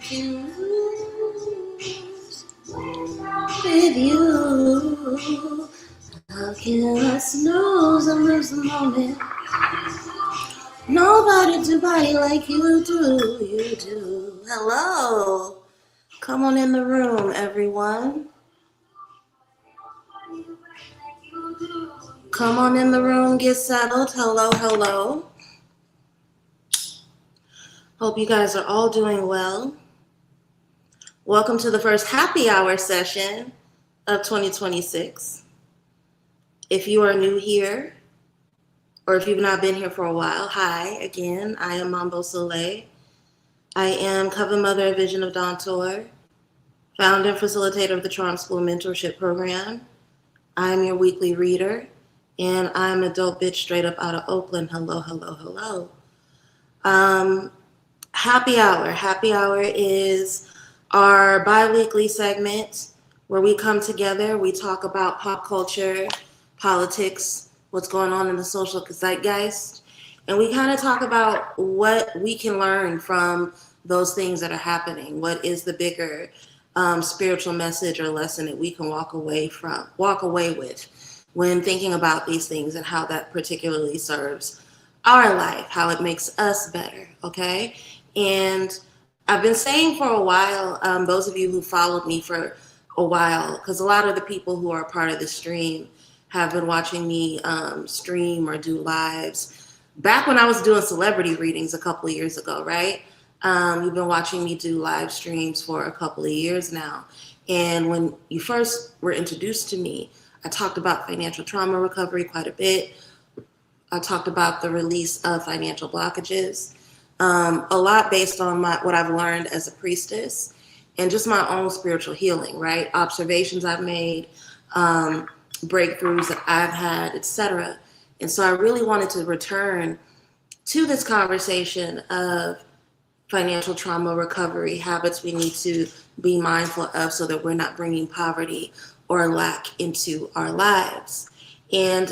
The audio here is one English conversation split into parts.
can lose with you? How can I snooze and lose the moment? Nobody do body like you do, you do. Hello. Come on in the room, everyone. Come on in the room, get settled. Hello, hello. Hope you guys are all doing well. Welcome to the first happy hour session of 2026. If you are new here, or if you've not been here for a while, hi again. I am Mambo Soleil. I am cover mother of Vision of Dawn Tour, founder and facilitator of the Charm School Mentorship Program. I'm your weekly reader, and I'm a dope bitch straight up out of Oakland. Hello, hello, hello. Happy Hour. Happy Hour is our bi-weekly segment where we come together, we talk about pop culture, politics, what's going on in the social zeitgeist, and we kind of talk about what we can learn from those things that are happening. What is the bigger spiritual message or lesson that we can walk away with when thinking about these things and how that particularly serves our life, how it makes us better, okay? And I've been saying for a while, those of you who followed me for a while, because a lot of the people who are a part of the stream have been watching me stream or do lives back when I was doing celebrity readings a couple of years ago, right? You've been watching me do live streams for a couple of years now. And when you first were introduced to me, I talked about financial trauma recovery quite a bit. I talked about the release of financial blockages, a lot based on what I've learned as a priestess and just my own spiritual healing, right? Observations I've made, breakthroughs that I've had, etc. And so I really wanted to return to this conversation of financial trauma recovery, habits we need to be mindful of so that we're not bringing poverty or lack into our lives. And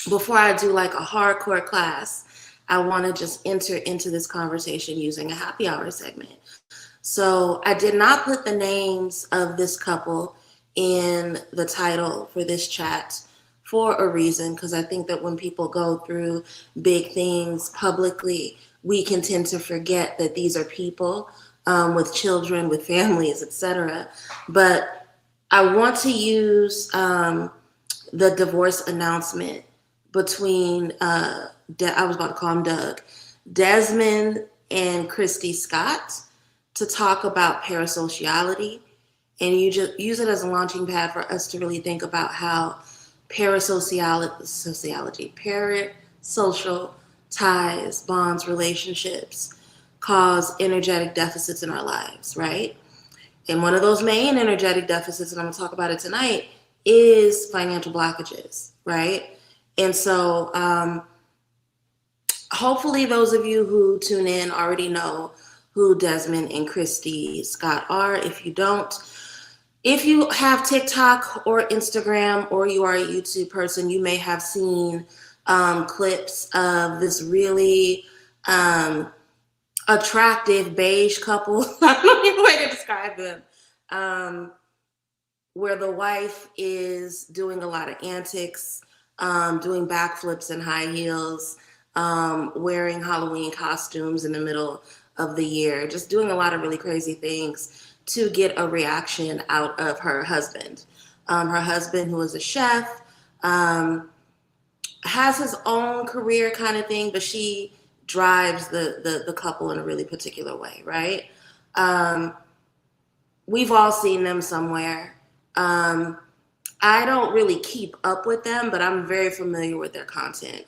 before I do like a hardcore class, I want to just enter into this conversation using a happy hour segment. So I did not put the names of this couple in the title for this chat for a reason, because I think that when people go through big things publicly, we can tend to forget that these are people with children, with families, etc. But I want to use the divorce announcement between, I was about to call him Doug, Desmond and Christy Scott to talk about parasociality. And you just use it as a launching pad for us to really think about how parasocial ties, bonds, relationships cause energetic deficits in our lives, right? And one of those main energetic deficits, and I'm gonna talk about it tonight, is financial blockages, right? And so hopefully those of you who tune in already know who Desmond and Christy Scott are. If you don't, if you have TikTok or Instagram or you are a YouTube person, you may have seen clips of this really attractive beige couple. I don't know any way to describe them. Where the wife is doing a lot of antics, doing backflips in high heels, wearing Halloween costumes in the middle of the year, just doing a lot of really crazy things to get a reaction out of her husband. Her husband, who is a chef, has his own career kind of thing, but she drives the couple in a really particular way, right? We've all seen them somewhere. I don't really keep up with them, but I'm very familiar with their content.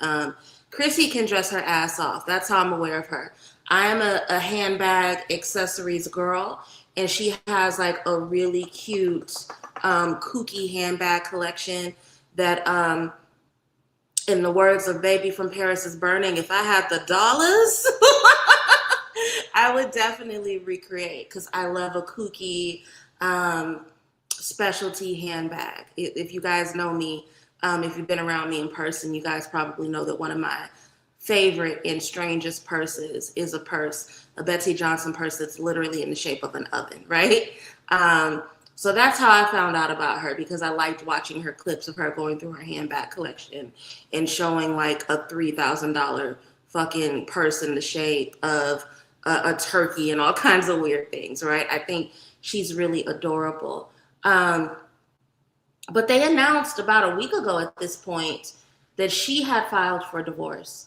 Chrissy can dress her ass off. That's how I'm aware of her. I'm a handbag accessories girl, and she has like a really cute, kooky handbag collection that, in the words of Baby from Paris is Burning, if I had the dollars, I would definitely recreate, because I love a kooky specialty handbag. If you guys know me, if you've been around me in person, you guys probably know that one of my favorite and strangest purses is a Betsy Johnson purse that's literally in the shape of an oven, right? So that's how I found out about her, because I liked watching her clips of her going through her handbag collection and showing like a $3,000 fucking purse in the shape of a turkey and all kinds of weird things, right? I think she's really adorable. But they announced about a week ago at this point that she had filed for divorce.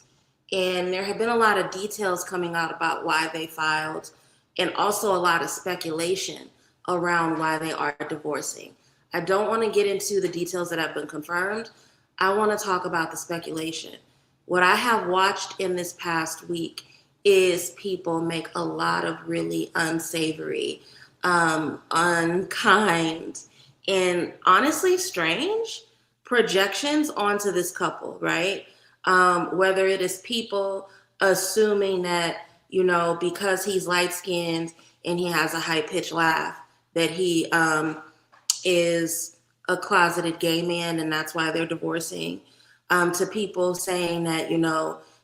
And there have been a lot of details coming out about why they filed, and also a lot of speculation around why they are divorcing. I don't want to get into the details that have been confirmed. I want to talk about the speculation. What I have watched in this past week is people make a lot of really unsavory, unkind, and honestly strange projections onto this couple, right? Whether it is people assuming that, because he's light skinned and he has a high pitched laugh, that he is a closeted gay man and that's why they're divorcing, to people saying that,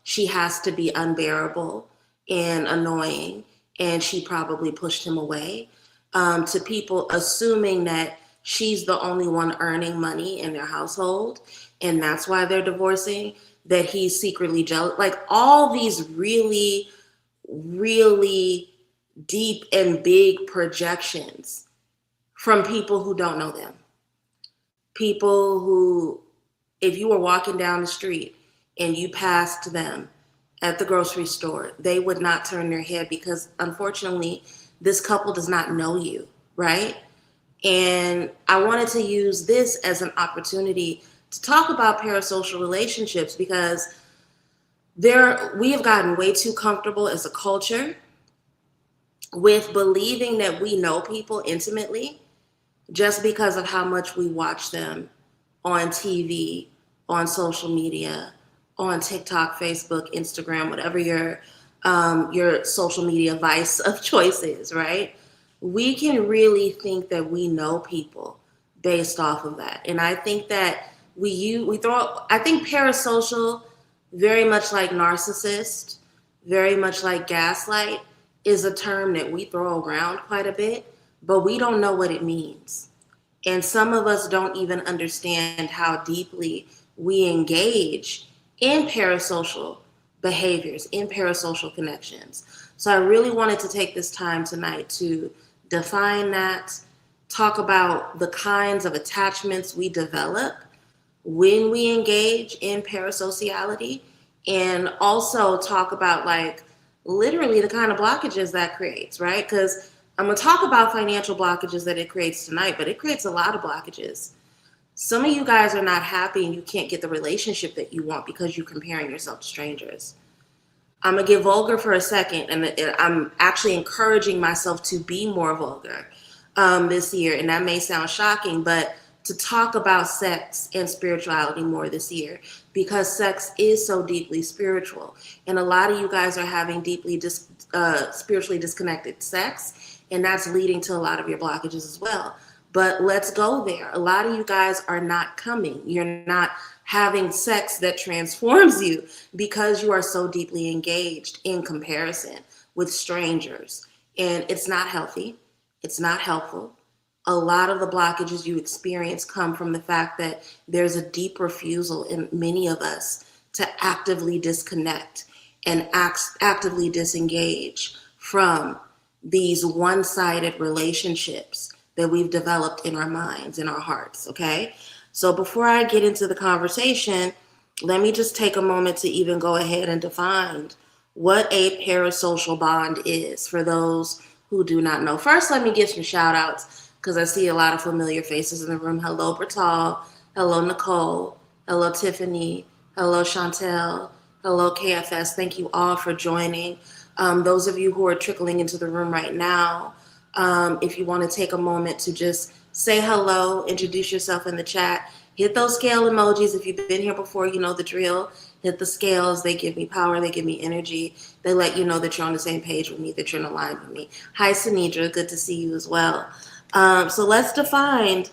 she has to be unbearable and annoying and she probably pushed him away, to people assuming that she's the only one earning money in their household and that's why they're divorcing, that he's secretly jealous. Like all these really, really deep and big projections from people who don't know them. People who, if you were walking down the street and you passed them at the grocery store, they would not turn their head because unfortunately, this couple does not know you, right? And I wanted to use this as an opportunity to talk about parasocial relationships because we have gotten way too comfortable as a culture with believing that we know people intimately just because of how much we watch them on TV, on social media, on TikTok, Facebook, Instagram, whatever your social media vice of choice is, right? We can really think that we know people based off of that. And I think that I think parasocial, very much like narcissist, very much like gaslight, is a term that we throw around quite a bit, but we don't know what it means. And some of us don't even understand how deeply we engage in parasocial behaviors, in parasocial connections. So I really wanted to take this time tonight to define that, talk about the kinds of attachments we develop when we engage in parasociality, and also talk about like literally the kind of blockages that creates, right? Because I'm going to talk about financial blockages that it creates tonight, but it creates a lot of blockages. Some of you guys are not happy and you can't get the relationship that you want because you're comparing yourself to strangers. I'm going to get vulgar for a second, and I'm actually encouraging myself to be more vulgar this year, and that may sound shocking, but to talk about sex and spirituality more this year, because sex is so deeply spiritual, and a lot of you guys are having deeply spiritually disconnected sex, and that's leading to a lot of your blockages as well. But let's go there. A lot of you guys are not coming. You're not having sex that transforms you because you are so deeply engaged in comparison with strangers. And it's not healthy. It's not helpful. A lot of the blockages you experience come from the fact that there's a deep refusal in many of us to actively disconnect and actively disengage from these one-sided relationships that we've developed in our minds, in our hearts, okay? So before I get into the conversation, let me just take a moment to even go ahead and define what a parasocial bond is for those who do not know. First, let me give some shout outs because I see a lot of familiar faces in the room. Hello, Bertal. Hello, Nicole. Hello, Tiffany. Hello, Chantel. Hello, KFS. Thank you all for joining. Those of you who are trickling into the room right now, if you want to take a moment to just say hello, introduce yourself in the chat, hit those scale emojis. If you've been here before, you know the drill. Hit the scales. They give me power. They give me energy. They let you know that you're on the same page with me, that you're in line with me. Hi, Sanidra. Good to see you as well. So let's define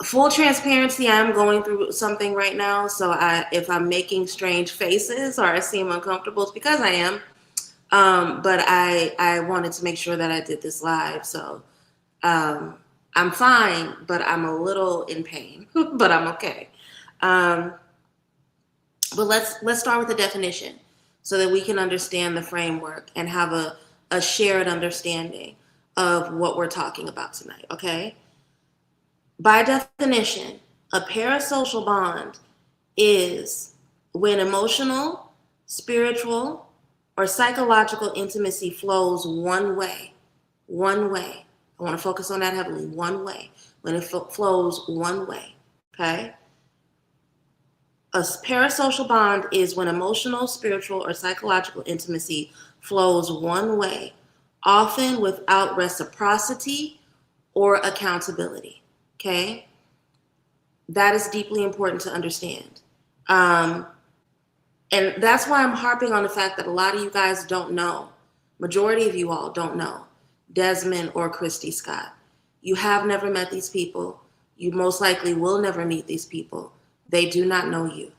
Full transparency, I'm going through something right now. So if I'm making strange faces or I seem uncomfortable, it's because I am. But I wanted to make sure that I did this live. So I'm fine, but I'm a little in pain, but I'm okay. Um, but let's start with the definition so that we can understand the framework and have a shared understanding of what we're talking about tonight, okay? By definition, a parasocial bond is when emotional, spiritual, or psychological intimacy flows one way. One way. I want to focus on that heavily. One way. When it flows one way. Okay? A parasocial bond is when emotional, spiritual, or psychological intimacy flows one way, often without reciprocity or accountability. Okay? That is deeply important to understand. And that's why I'm harping on the fact that a lot of you guys don't know. Majority of you all don't know Desmond or Christy Scott. You have never met these people. You most likely will never meet these people. They do not know you.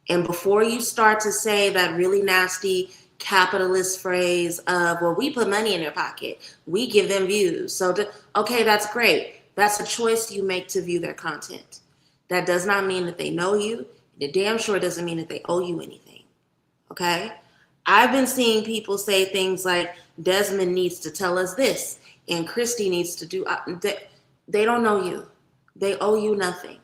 And before you start to say that really nasty capitalist phrase of, well, we put money in their pocket, we give them views. So, okay, that's great. That's a choice you make to view their content. That does not mean that they know you. It damn sure doesn't mean that they owe you anything. Okay? I've been seeing people say things like Desmond needs to tell us this and Christy needs to do. They don't know you. They owe you nothing.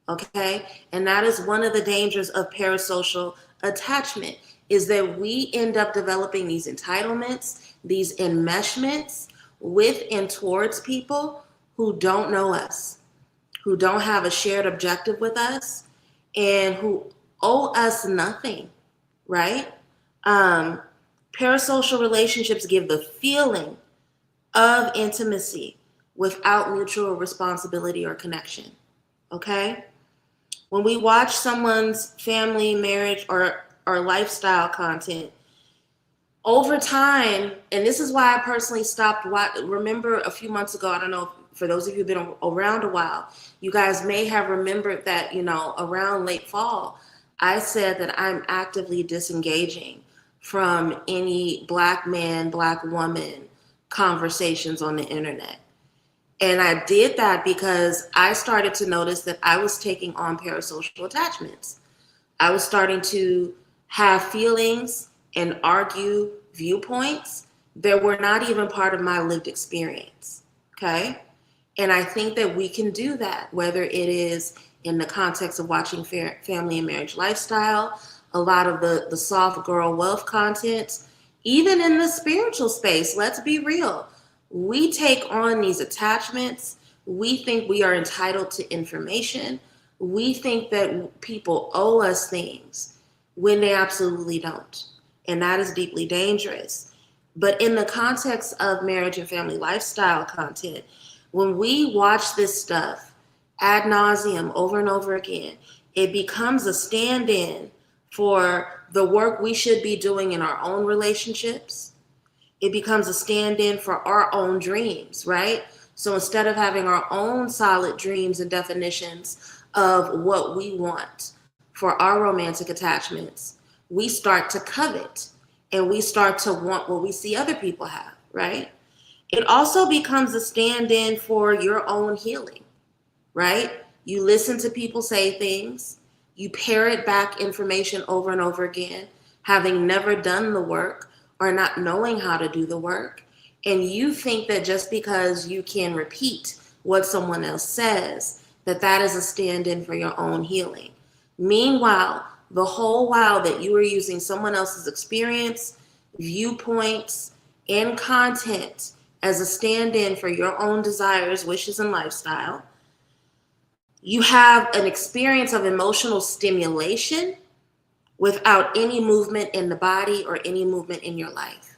Okay? And that is one of the dangers of parasocial attachment is that we end up developing these entitlements, these enmeshments with and towards people who don't know us, who don't have a shared objective with us, and who owe us nothing, right? Parasocial relationships give the feeling of intimacy without mutual responsibility or connection, okay? When we watch someone's family, marriage, or lifestyle content, over time, and this is why I personally stopped remember a few months ago, I don't know, for those of you who've been around a while, you guys may have remembered that, around late fall, I said that I'm actively disengaging from any Black man, Black woman conversations on the internet. And I did that because I started to notice that I was taking on parasocial attachments. I was starting to have feelings and argue viewpoints that were not even part of my lived experience, okay? And I think that we can do that, whether it is in the context of watching family and marriage lifestyle, a lot of the soft girl wealth content, even in the spiritual space. Let's be real. We take on these attachments. We think we are entitled to information. We think that people owe us things when they absolutely don't. And that is deeply dangerous. But in the context of marriage and family lifestyle content, when we watch this stuff ad nauseum over and over again, it becomes a stand-in for the work we should be doing in our own relationships. It becomes a stand-in for our own dreams, right? So instead of having our own solid dreams and definitions of what we want for our romantic attachments, we start to covet and we start to want what we see other people have, right? It also becomes a stand-in for your own healing, right? You listen to people say things, you parrot back information over and over again, having never done the work or not knowing how to do the work. And you think that just because you can repeat what someone else says, that is a stand-in for your own healing. Meanwhile, the whole while that you are using someone else's experience, viewpoints, and content as a stand-in for your own desires, wishes, and lifestyle, you have an experience of emotional stimulation without any movement in the body or any movement in your life.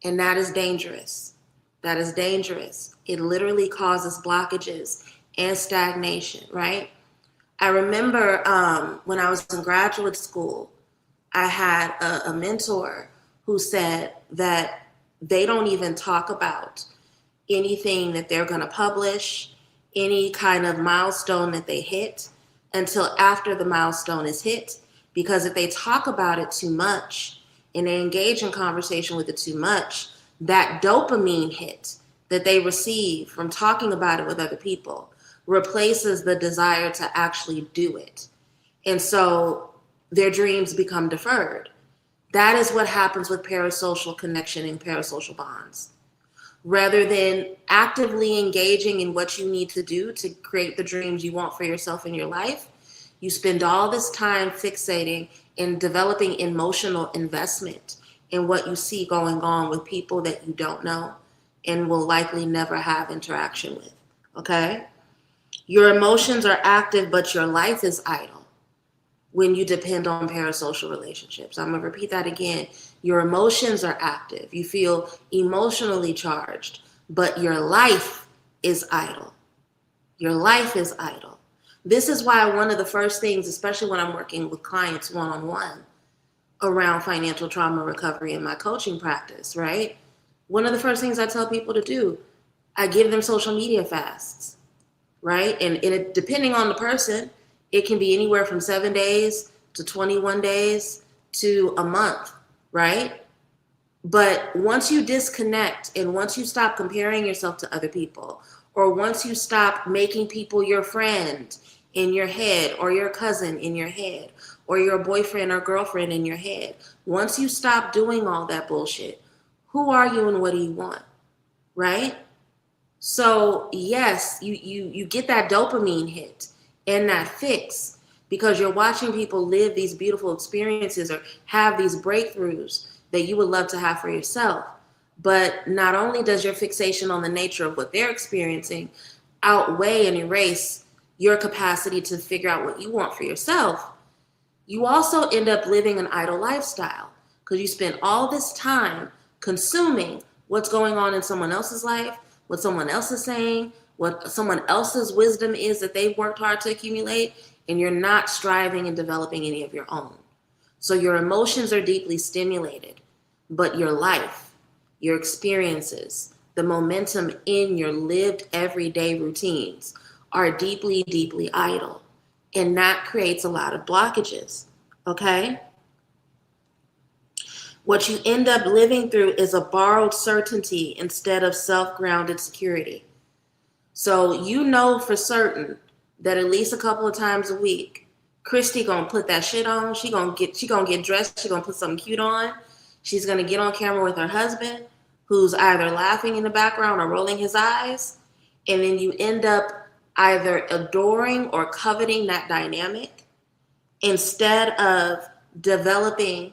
And that is dangerous. That is dangerous. It literally causes blockages and stagnation, right? I remember when I was in graduate school, I had a mentor who said that they don't even talk about anything that they're going to publish, any kind of milestone that they hit until after the milestone is hit. Because if they talk about it too much and they engage in conversation with it too much, that dopamine hit that they receive from talking about it with other people replaces the desire to actually do it. And so their dreams become deferred. That is what happens with parasocial connection and parasocial bonds. Rather than actively engaging in what you need to do to create the dreams you want for yourself in your life, you spend all this time fixating and developing emotional investment in what you see going on with people that you don't know and will likely never have interaction with, okay? Your emotions are active, but your life is idle when you depend on parasocial relationships. I'm gonna repeat that again. Your emotions are active. You feel emotionally charged, but your life is idle. Your life is idle. This is why one of the first things, especially when I'm working with clients one-on-one around financial trauma recovery in my coaching practice, right? One of the first things I tell people to do, I give them social media fasts, right? And it, depending on the person, it can be anywhere from 7 days to 21 days to a month, right? But once you disconnect and once you stop comparing yourself to other people, or once you stop making people your friend in your head, or your cousin in your head, or your boyfriend or girlfriend in your head, once you stop doing all that bullshit, who are you and what do you want, right? So yes, you get that dopamine hit and that fix because you're watching people live these beautiful experiences or have these breakthroughs that you would love to have for yourself. But not only does your fixation on the nature of what they're experiencing outweigh and erase your capacity to figure out what you want for yourself, you also end up living an idle lifestyle because you spend all this time consuming what's going on in someone else's life, what someone else is saying, what someone else's wisdom is that they've worked hard to accumulate, and you're not striving and developing any of your own. So your emotions are deeply stimulated, but your life, your experiences, the momentum in your lived everyday routines are deeply, deeply idle. And that creates a lot of blockages, okay? What you end up living through is a borrowed certainty instead of self-grounded security. So you know for certain that at least a couple of times a week, Christy gonna put that shit on. She gonna get dressed. She gonna put something cute on. She's gonna get on camera with her husband, who's either laughing in the background or rolling his eyes, and then you end up either adoring or coveting that dynamic instead of developing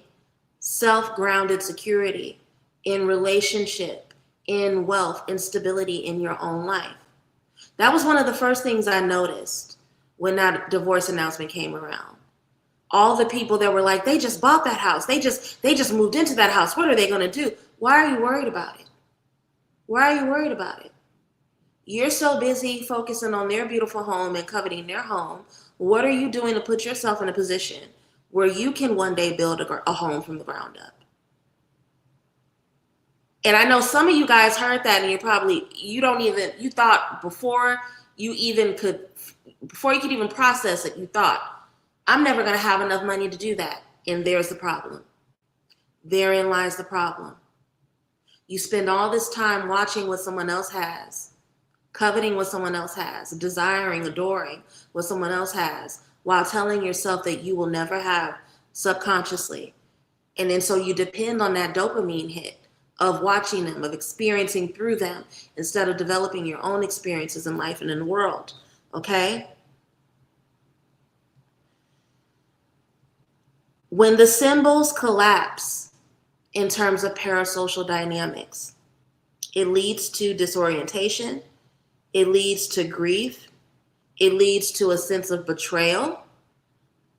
self-grounded security in relationship, in wealth, in stability in your own life. That was one of the first things I noticed when that divorce announcement came around. All the people that were like, they just bought that house. They just moved into that house. What are they going to do? Why are you worried about it? Why are you worried about it? You're so busy focusing on their beautiful home and coveting their home. What are you doing to put yourself in a position where you can one day build a home from the ground up? And I know some of you guys heard that and you thought before you could even process it, you thought, I'm never going to have enough money to do that. And there's the problem. Therein lies the problem. You spend all this time watching what someone else has, coveting what someone else has, desiring, adoring what someone else has, while telling yourself that you will never have subconsciously. And then so you depend on that dopamine hit of watching them, of experiencing through them, instead of developing your own experiences in life and in the world, okay? When the symbols collapse in terms of parasocial dynamics, it leads to disorientation, it leads to grief, it leads to a sense of betrayal,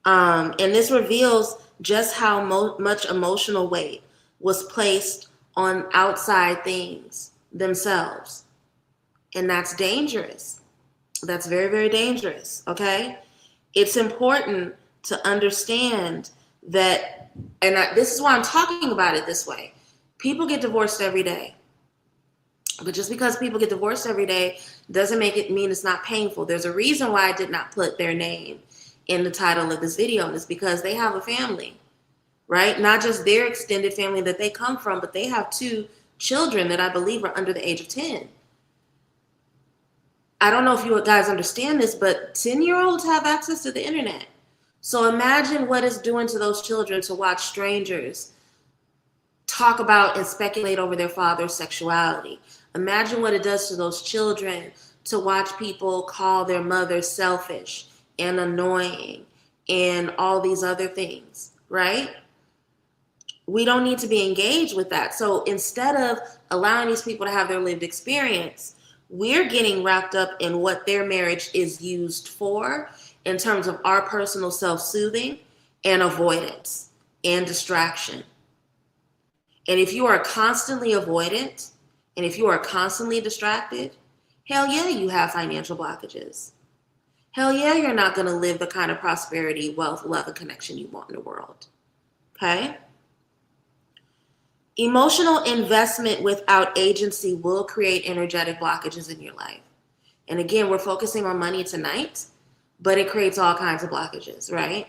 and this reveals just how much emotional weight was placed on outside things themselves. And that's dangerous. That's very, very dangerous, okay? It's important to understand that, and this is why I'm talking about it this way. People get divorced every day. But just because people get divorced every day doesn't make it mean it's not painful. There's a reason why I did not put their name in the title of this video, and it's because they have a family, right? Not just their extended family that they come from, but they have 2 children that I believe are under the age of 10. I don't know if you guys understand this, but 10-year-olds have access to the internet. So imagine what it's doing to those children to watch strangers talk about and speculate over their father's sexuality. Imagine what it does to those children to watch people call their mother selfish and annoying and all these other things, right? We don't need to be engaged with that. So instead of allowing these people to have their lived experience, we're getting wrapped up in what their marriage is used for in terms of our personal self-soothing and avoidance and distraction. And if you are constantly avoidant and if you are constantly distracted, hell yeah, you have financial blockages. Hell yeah, you're not going to live the kind of prosperity, wealth, love, and connection you want in the world. Okay? Emotional investment without agency will create energetic blockages in your life. And again, we're focusing on money tonight, but it creates all kinds of blockages, right?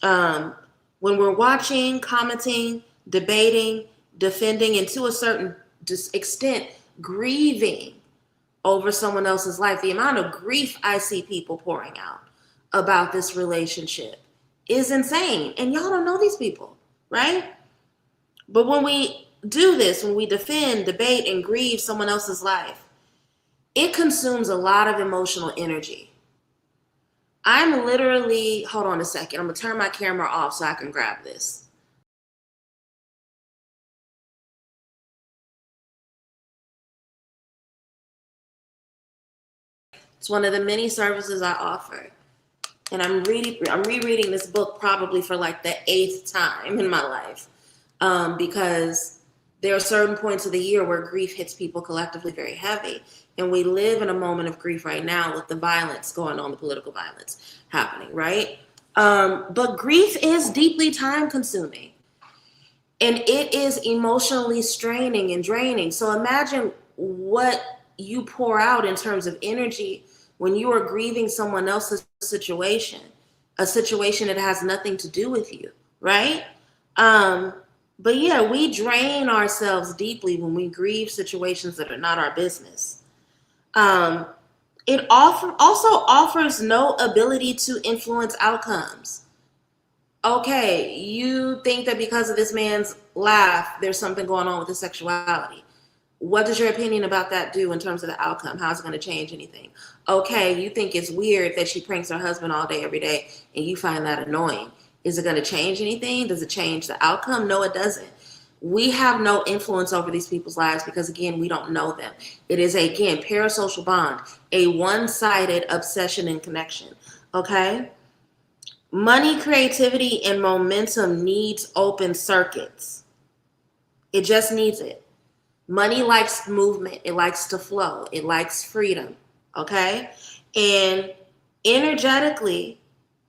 When we're watching, commenting, debating, defending, and to a certain extent, grieving over someone else's life, the amount of grief I see people pouring out about this relationship is insane. And y'all don't know these people, right? But when we do this, when we defend, debate, and grieve someone else's life, it consumes a lot of emotional energy. I'm literally, hold on a second, I'm gonna turn my camera off so I can grab this. It's one of the many services I offer. And I'm rereading this book probably for like the 8th time in my life. Because there are certain points of the year where grief hits people collectively very heavy. And we live in a moment of grief right now with the violence going on, the political violence happening, right? But grief is deeply time consuming. And it is emotionally straining and draining. So imagine what you pour out in terms of energy when you are grieving someone else's situation, a situation that has nothing to do with you, right? But yeah, we drain ourselves deeply when we grieve situations that are not our business. It also offers no ability to influence outcomes. Okay, you think that because of this man's laugh, there's something going on with his sexuality. What does your opinion about that do in terms of the outcome? How's it going to change anything? Okay, you think it's weird that she pranks her husband all day, every day, and you find that annoying. Is it going to change anything? Does it change the outcome? No, it doesn't. We have no influence over these people's lives because, again, we don't know them. It is, again, parasocial bond, a one-sided obsession and connection, okay? Money, creativity, and momentum needs open circuits. It just needs it. Money likes movement. It likes to flow. It likes freedom, okay? And energetically,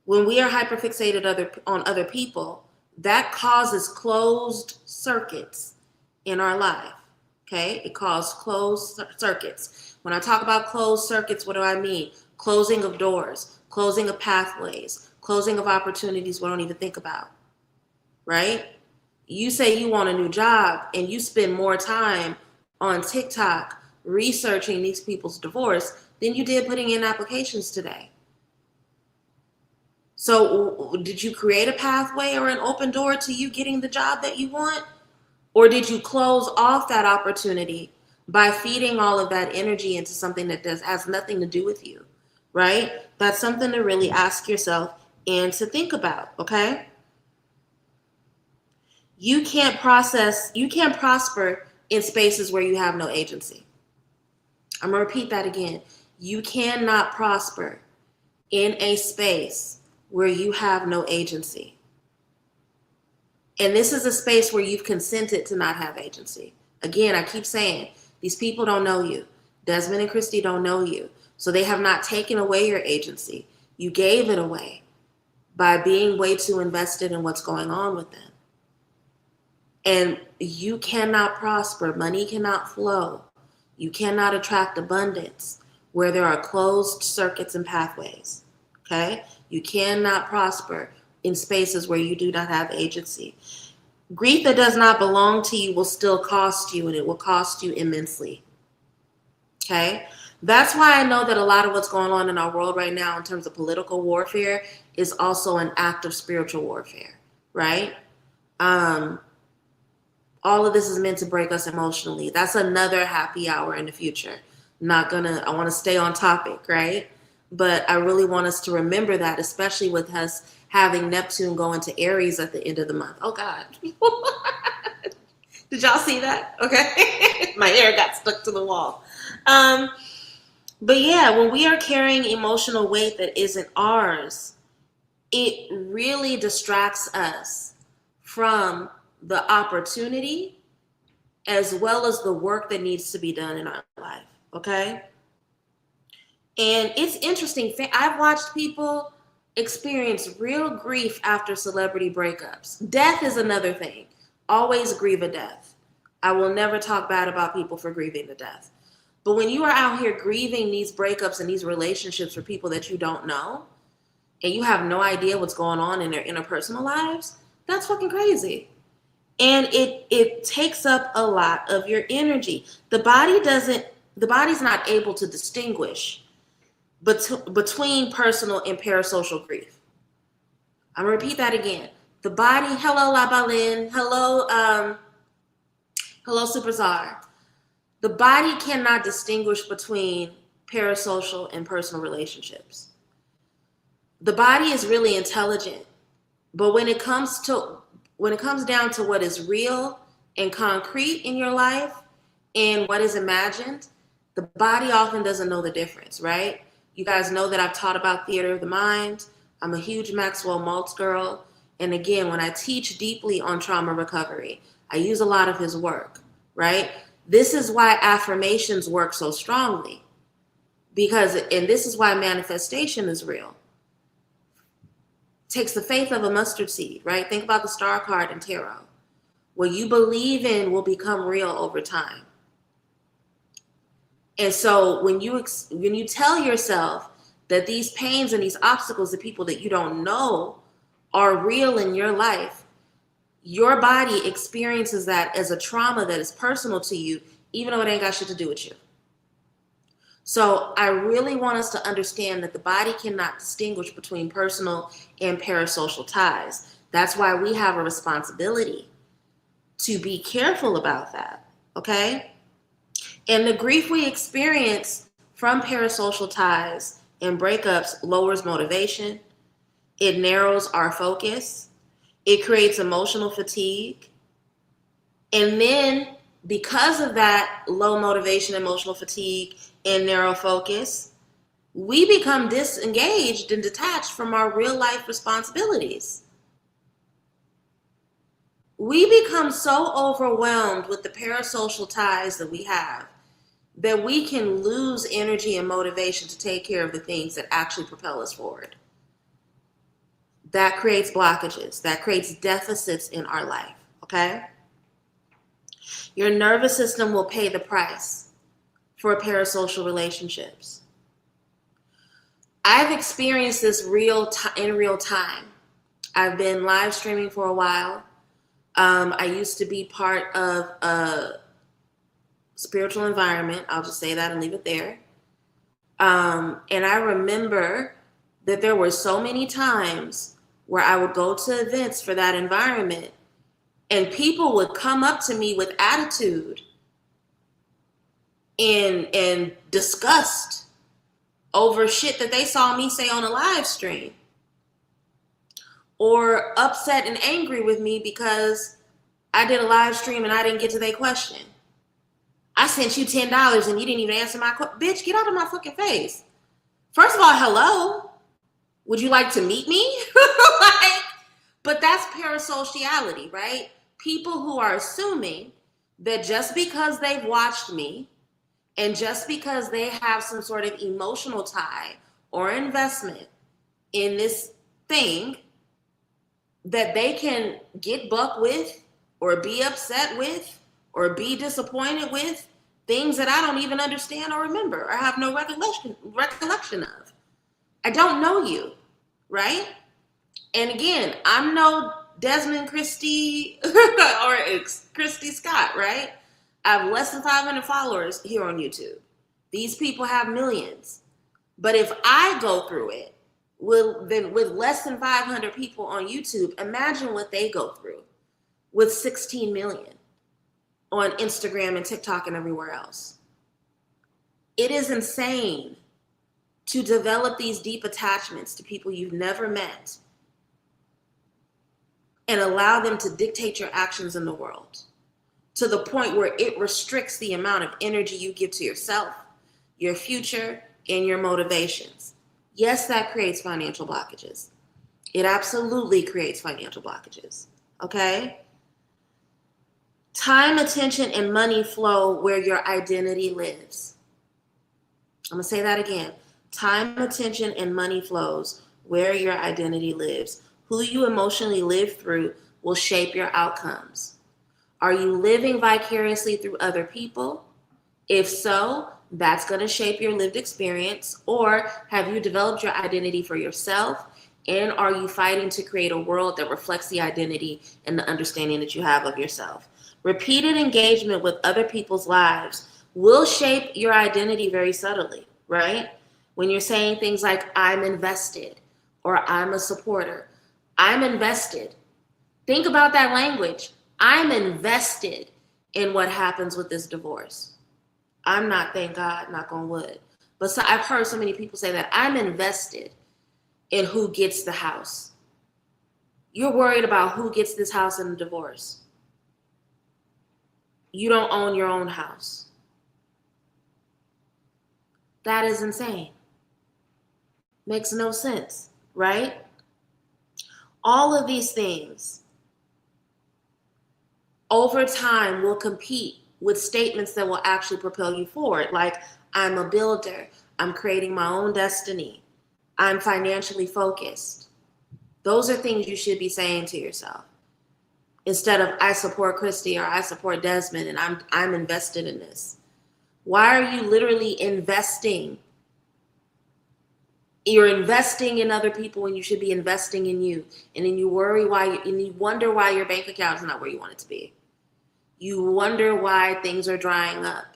when we are hyperfixated on other people, that causes closed circuits in our life, okay? It causes closed circuits. When I talk about closed circuits, what do I mean? Closing of doors, closing of pathways, closing of opportunities we don't even think about, right? You say you want a new job and you spend more time on TikTok researching these people's divorce than you did putting in applications today. So did you create a pathway or an open door to you getting the job that you want? Or did you close off that opportunity by feeding all of that energy into something that has nothing to do with you, right? That's something to really ask yourself and to think about, okay? You can't prosper in spaces where you have no agency. I'm gonna repeat that again. You cannot prosper in a space where you have no agency. And this is a space where you've consented to not have agency. Again, I keep saying, these people don't know you. Desmond and Christy don't know you. So they have not taken away your agency. You gave it away by being way too invested in what's going on with them. And you cannot prosper. Money cannot flow. You cannot attract abundance where there are closed circuits and pathways. Okay? You cannot prosper in spaces where you do not have agency. Grief that does not belong to you will still cost you, and it will cost you immensely. Okay? That's why I know that a lot of what's going on in our world right now in terms of political warfare is also an act of spiritual warfare, right? All of this is meant to break us emotionally. That's another happy hour in the future. I want to stay on topic, right? But I really want us to remember that, especially with us having Neptune go into Aries at the end of the month. Oh God. Did y'all see that? Okay. My hair got stuck to the wall. But yeah, when we are carrying emotional weight that isn't ours, it really distracts us from the opportunity as well as the work that needs to be done in our life, okay? And it's interesting. I've watched people experience real grief after celebrity breakups. Death is another thing. Always grieve a death. I will never talk bad about people for grieving the death. But when you are out here grieving these breakups and these relationships for people that you don't know, and you have no idea what's going on in their interpersonal lives, that's fucking crazy. And it takes up a lot of your energy. The body's not able to distinguish between personal and parasocial grief. I'm gonna repeat that again. The body, hello La Balin, hello Superstar. The body cannot distinguish between parasocial and personal relationships. The body is really intelligent, but when it comes down to what is real and concrete in your life and what is imagined, the body often doesn't know the difference, right? You guys know that I've taught about theater of the mind. I'm a huge Maxwell Maltz girl. And again, when I teach deeply on trauma recovery, I use a lot of his work, right? This is why affirmations work so strongly. And this is why manifestation is real. It takes the faith of a mustard seed, right? Think about the star card in tarot. What you believe in will become real over time. And so when you tell yourself that these pains and these obstacles, the people that you don't know, are real in your life, your body experiences that as a trauma that is personal to you, even though it ain't got shit to do with you. So I really want us to understand that the body cannot distinguish between personal and parasocial ties. That's why we have a responsibility to be careful about that, okay? And the grief we experience from parasocial ties and breakups lowers motivation. It narrows our focus. It creates emotional fatigue. And then because of that low motivation, emotional fatigue, and narrow focus, we become disengaged and detached from our real life responsibilities. We become so overwhelmed with the parasocial ties that we have that we can lose energy and motivation to take care of the things that actually propel us forward. That creates blockages. That creates deficits in our life, okay? Your nervous system will pay the price for parasocial relationships. I've experienced this in real time. I've been live streaming for a while. I used to be part of a spiritual environment. I'll just say that and leave it there. And I remember that there were so many times where I would go to events for that environment and people would come up to me with attitude and disgust over shit that they saw me say on a live stream, or upset and angry with me because I did a live stream and I didn't get to their question. I sent you $10 and you didn't even answer my question. Bitch, get out of my fucking face. First of all, hello. Would you like to meet me? But that's parasociality, right? People who are assuming that just because they've watched me and just because they have some sort of emotional tie or investment in this thing, that they can get buck with or be upset with or be disappointed with things that I don't even understand or remember or have no recollection of. I don't know you, right? And again, I'm no Desmond Christie or Christy Scott, right? I have less than 500 followers here on YouTube. These people have millions. But if I go through it with less than 500 people on YouTube, imagine what they go through with 16 million on Instagram and TikTok and everywhere else. It is insane to develop these deep attachments to people you've never met and allow them to dictate your actions in the world to the point where it restricts the amount of energy you give to yourself, your future, and your motivations. Yes, that creates financial blockages. It absolutely creates financial blockages, okay? Time, attention, and money flow where your identity lives. I'm gonna say that again. Time, attention, and money flows where your identity lives. Who you emotionally live through will shape your outcomes. Are you living vicariously through other people? If so, that's going to shape your lived experience. Or have you developed your identity for yourself? And are you fighting to create a world that reflects the identity and the understanding that you have of yourself? Repeated engagement with other people's lives will shape your identity very subtly, right? When you're saying things like, I'm invested, or I'm a supporter. I'm invested. Think about that language. I'm invested in what happens with this divorce. I'm not, thank God, knock on wood. But so I've heard so many people say that I'm invested in who gets the house. You're worried about who gets this house in the divorce. You don't own your own house. That is insane. Makes no sense, right? All of these things over time will compete with statements that will actually propel you forward. Like, I'm a builder. I'm creating my own destiny. I'm financially focused. Those are things you should be saying to yourself. Instead of, I support Christy or I support Desmond and I'm invested in this. Why are you literally investing? You're investing in other people when you should be investing in you. And then you worry and you wonder why your bank account is not where you want it to be. You wonder why things are drying up.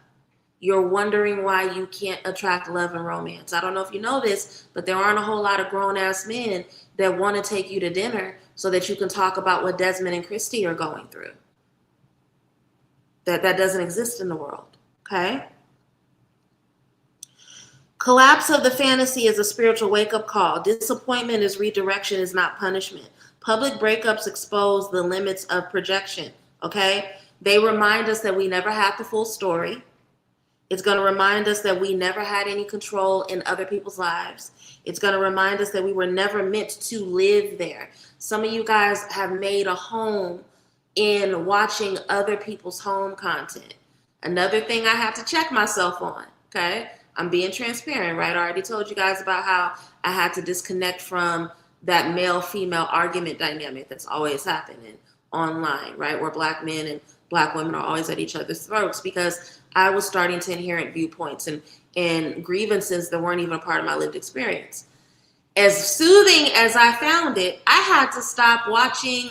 You're wondering why you can't attract love and romance. I don't know if you know this, but there aren't a whole lot of grown-ass men that want to take you to dinner so that you can talk about what Desmond and Christy are going through. That doesn't exist in the world, okay? Collapse of the fantasy is a spiritual wake-up call. Disappointment is redirection, is not punishment. Public breakups expose the limits of projection, okay? They remind us that we never had the full story. It's going to remind us that we never had any control in other people's lives. It's going to remind us that we were never meant to live there. Some of you guys have made a home in watching other people's home content. Another thing I have to check myself on, okay? I'm being transparent, right? I already told you guys about how I had to disconnect from that male-female argument dynamic that's always happening online, right? Where Black men and Black women are always at each other's throats because I was starting to inherit viewpoints and grievances that weren't even a part of my lived experience. As soothing as I found it, I had to stop watching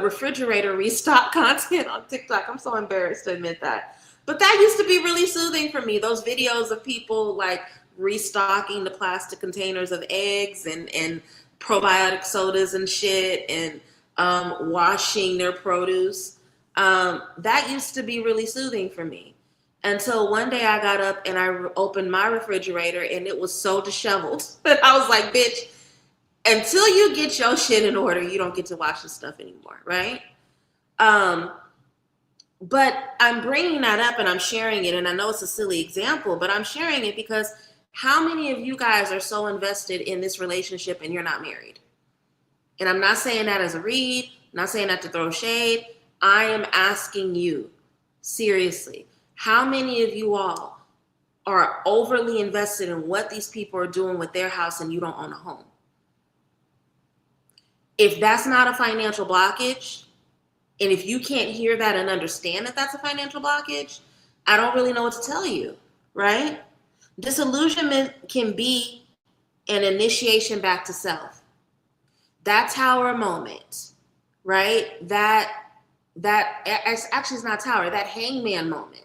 refrigerator restock content on TikTok. I'm so embarrassed to admit that. But that used to be really soothing for me. Those videos of people like restocking the plastic containers of eggs and probiotic sodas and shit and washing their produce. That used to be really soothing for me. Until one day I got up and I opened my refrigerator and it was so disheveled. I was like, bitch, until you get your shit in order, you don't get to watch this stuff anymore, right? But I'm bringing that up and I'm sharing it, and I know it's a silly example, but I'm sharing it because how many of you guys are so invested in this relationship and you're not married? And I'm not saying that as a read, I'm not saying that to throw shade. I am asking you, seriously, how many of you all are overly invested in what these people are doing with their house and you don't own a home? If that's not a financial blockage, And if you can't hear that and understand that that's a financial blockage, I don't really know what to tell you, right? Disillusionment can be an initiation back to self. That tower moment, right? That actually is not tower, that hangman moment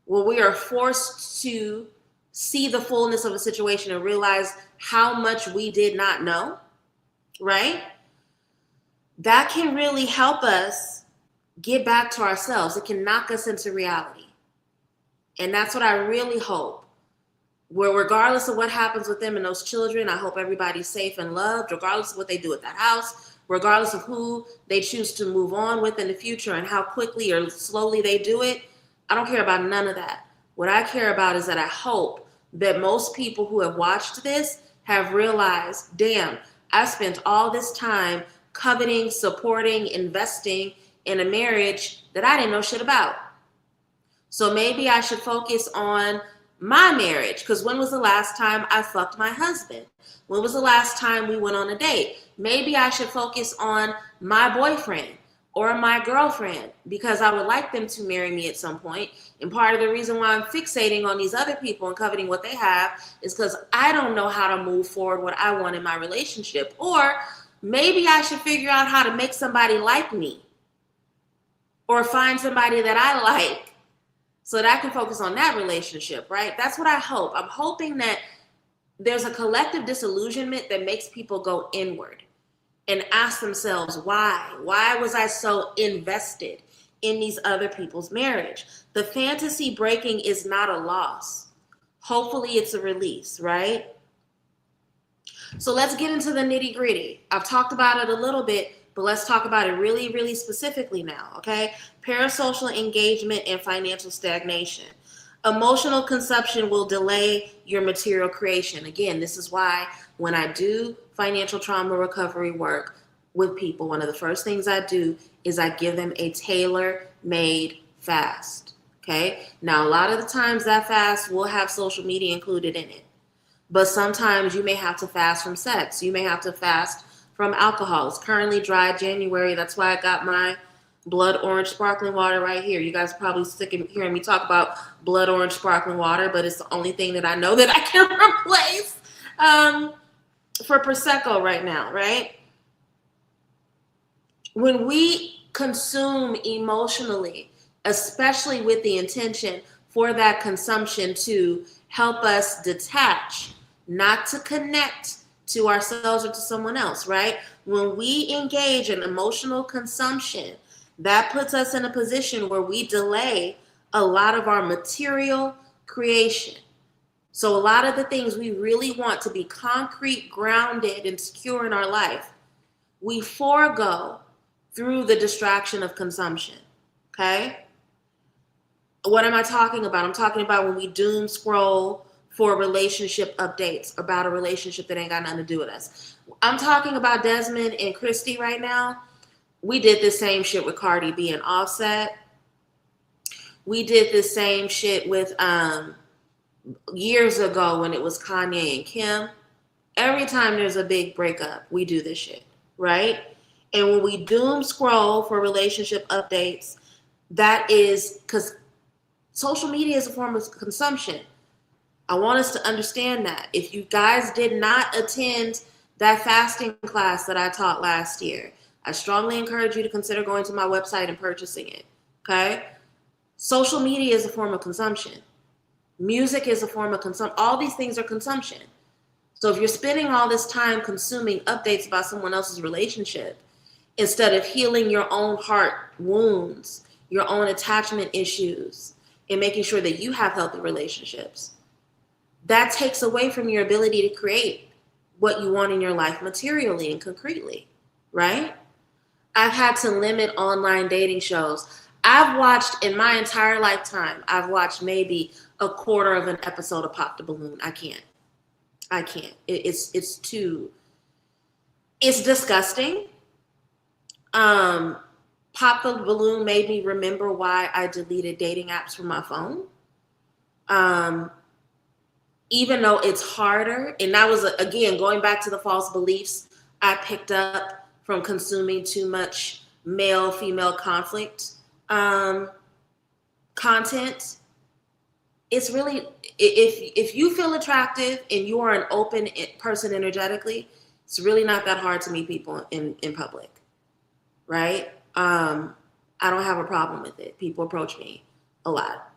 where we are forced to see the fullness of a situation and realize how much we did not know, right? That can really help us get back to ourselves. It can knock us into reality. And that's what I really hope. Where regardless of what happens with them and those children, I hope everybody's safe and loved, regardless of what they do at that house, regardless of who they choose to move on with in the future and how quickly or slowly they do it. I don't care about none of that. What I care about is that I hope that most people who have watched this have realized, damn, I spent all this time coveting, supporting, investing in a marriage that I didn't know shit about. So maybe I should focus on my marriage, because when was the last time I fucked my husband? When was the last time we went on a date? Maybe I should focus on my boyfriend or my girlfriend, because I would like them to marry me at some point. And part of the reason why I'm fixating on these other people and coveting what they have is because I don't know how to move forward what I want in my relationship. Or maybe I should figure out how to make somebody like me or find somebody that I like so that I can focus on that relationship, right? That's what I hope. I'm hoping that there's a collective disillusionment that makes people go inward and ask themselves, why? Why was I so invested in these other people's marriage? The fantasy breaking is not a loss. Hopefully it's a release, right? So let's get into the nitty gritty. I've talked about it a little bit, but let's talk about it really, really specifically now, okay? Parasocial engagement and financial stagnation. Emotional consumption will delay your material creation. Again, this is why when I do financial trauma recovery work with people, one of the first things I do is I give them a tailor-made fast, okay? Now, a lot of the times that fast will have social media included in it, but sometimes you may have to fast from sex. You may have to fast from alcohol. It's currently dry January. That's why I got my blood orange sparkling water right here. You guys are probably sick of hearing me talk about blood orange sparkling water, but it's the only thing that I know that I can replace for Prosecco right now, right? When we consume emotionally, especially with the intention for that consumption to help us detach, not to connect to ourselves or to someone else, right? When we engage in emotional consumption, that puts us in a position where we delay a lot of our material creation. So a lot of the things we really want to be concrete, grounded, and secure in our life, we forego through the distraction of consumption, okay? What am I talking about? I'm talking about when we doom scroll for relationship updates about a relationship that ain't got nothing to do with us. I'm talking about Desmond and Christy right now. We did the same shit with Cardi B and Offset. We did the same shit with years ago when it was Kanye and Kim. Every time there's a big breakup, we do this shit, right? And when we doom scroll for relationship updates, that is because social media is a form of consumption. I want us to understand that. If you guys did not attend that fasting class that I taught last year, I strongly encourage you to consider going to my website and purchasing it, okay? Social media is a form of consumption. Music is a form of consumption. All these things are consumption. So if you're spending all this time consuming updates about someone else's relationship, instead of healing your own heart wounds, your own attachment issues, and making sure that you have healthy relationships, that takes away from your ability to create what you want in your life materially and concretely, right? I've had to limit online dating shows. I've watched in my entire lifetime, I've watched maybe a quarter of an episode of Pop the Balloon. I can't. It's disgusting. Pop the Balloon made me remember why I deleted dating apps from my phone. Even though it's harder, and that was, again, going back to the false beliefs I picked up from consuming too much male-female conflict content, it's really, if you feel attractive and you are an open person energetically, it's really not that hard to meet people in public, right? I don't have a problem with it. People approach me a lot.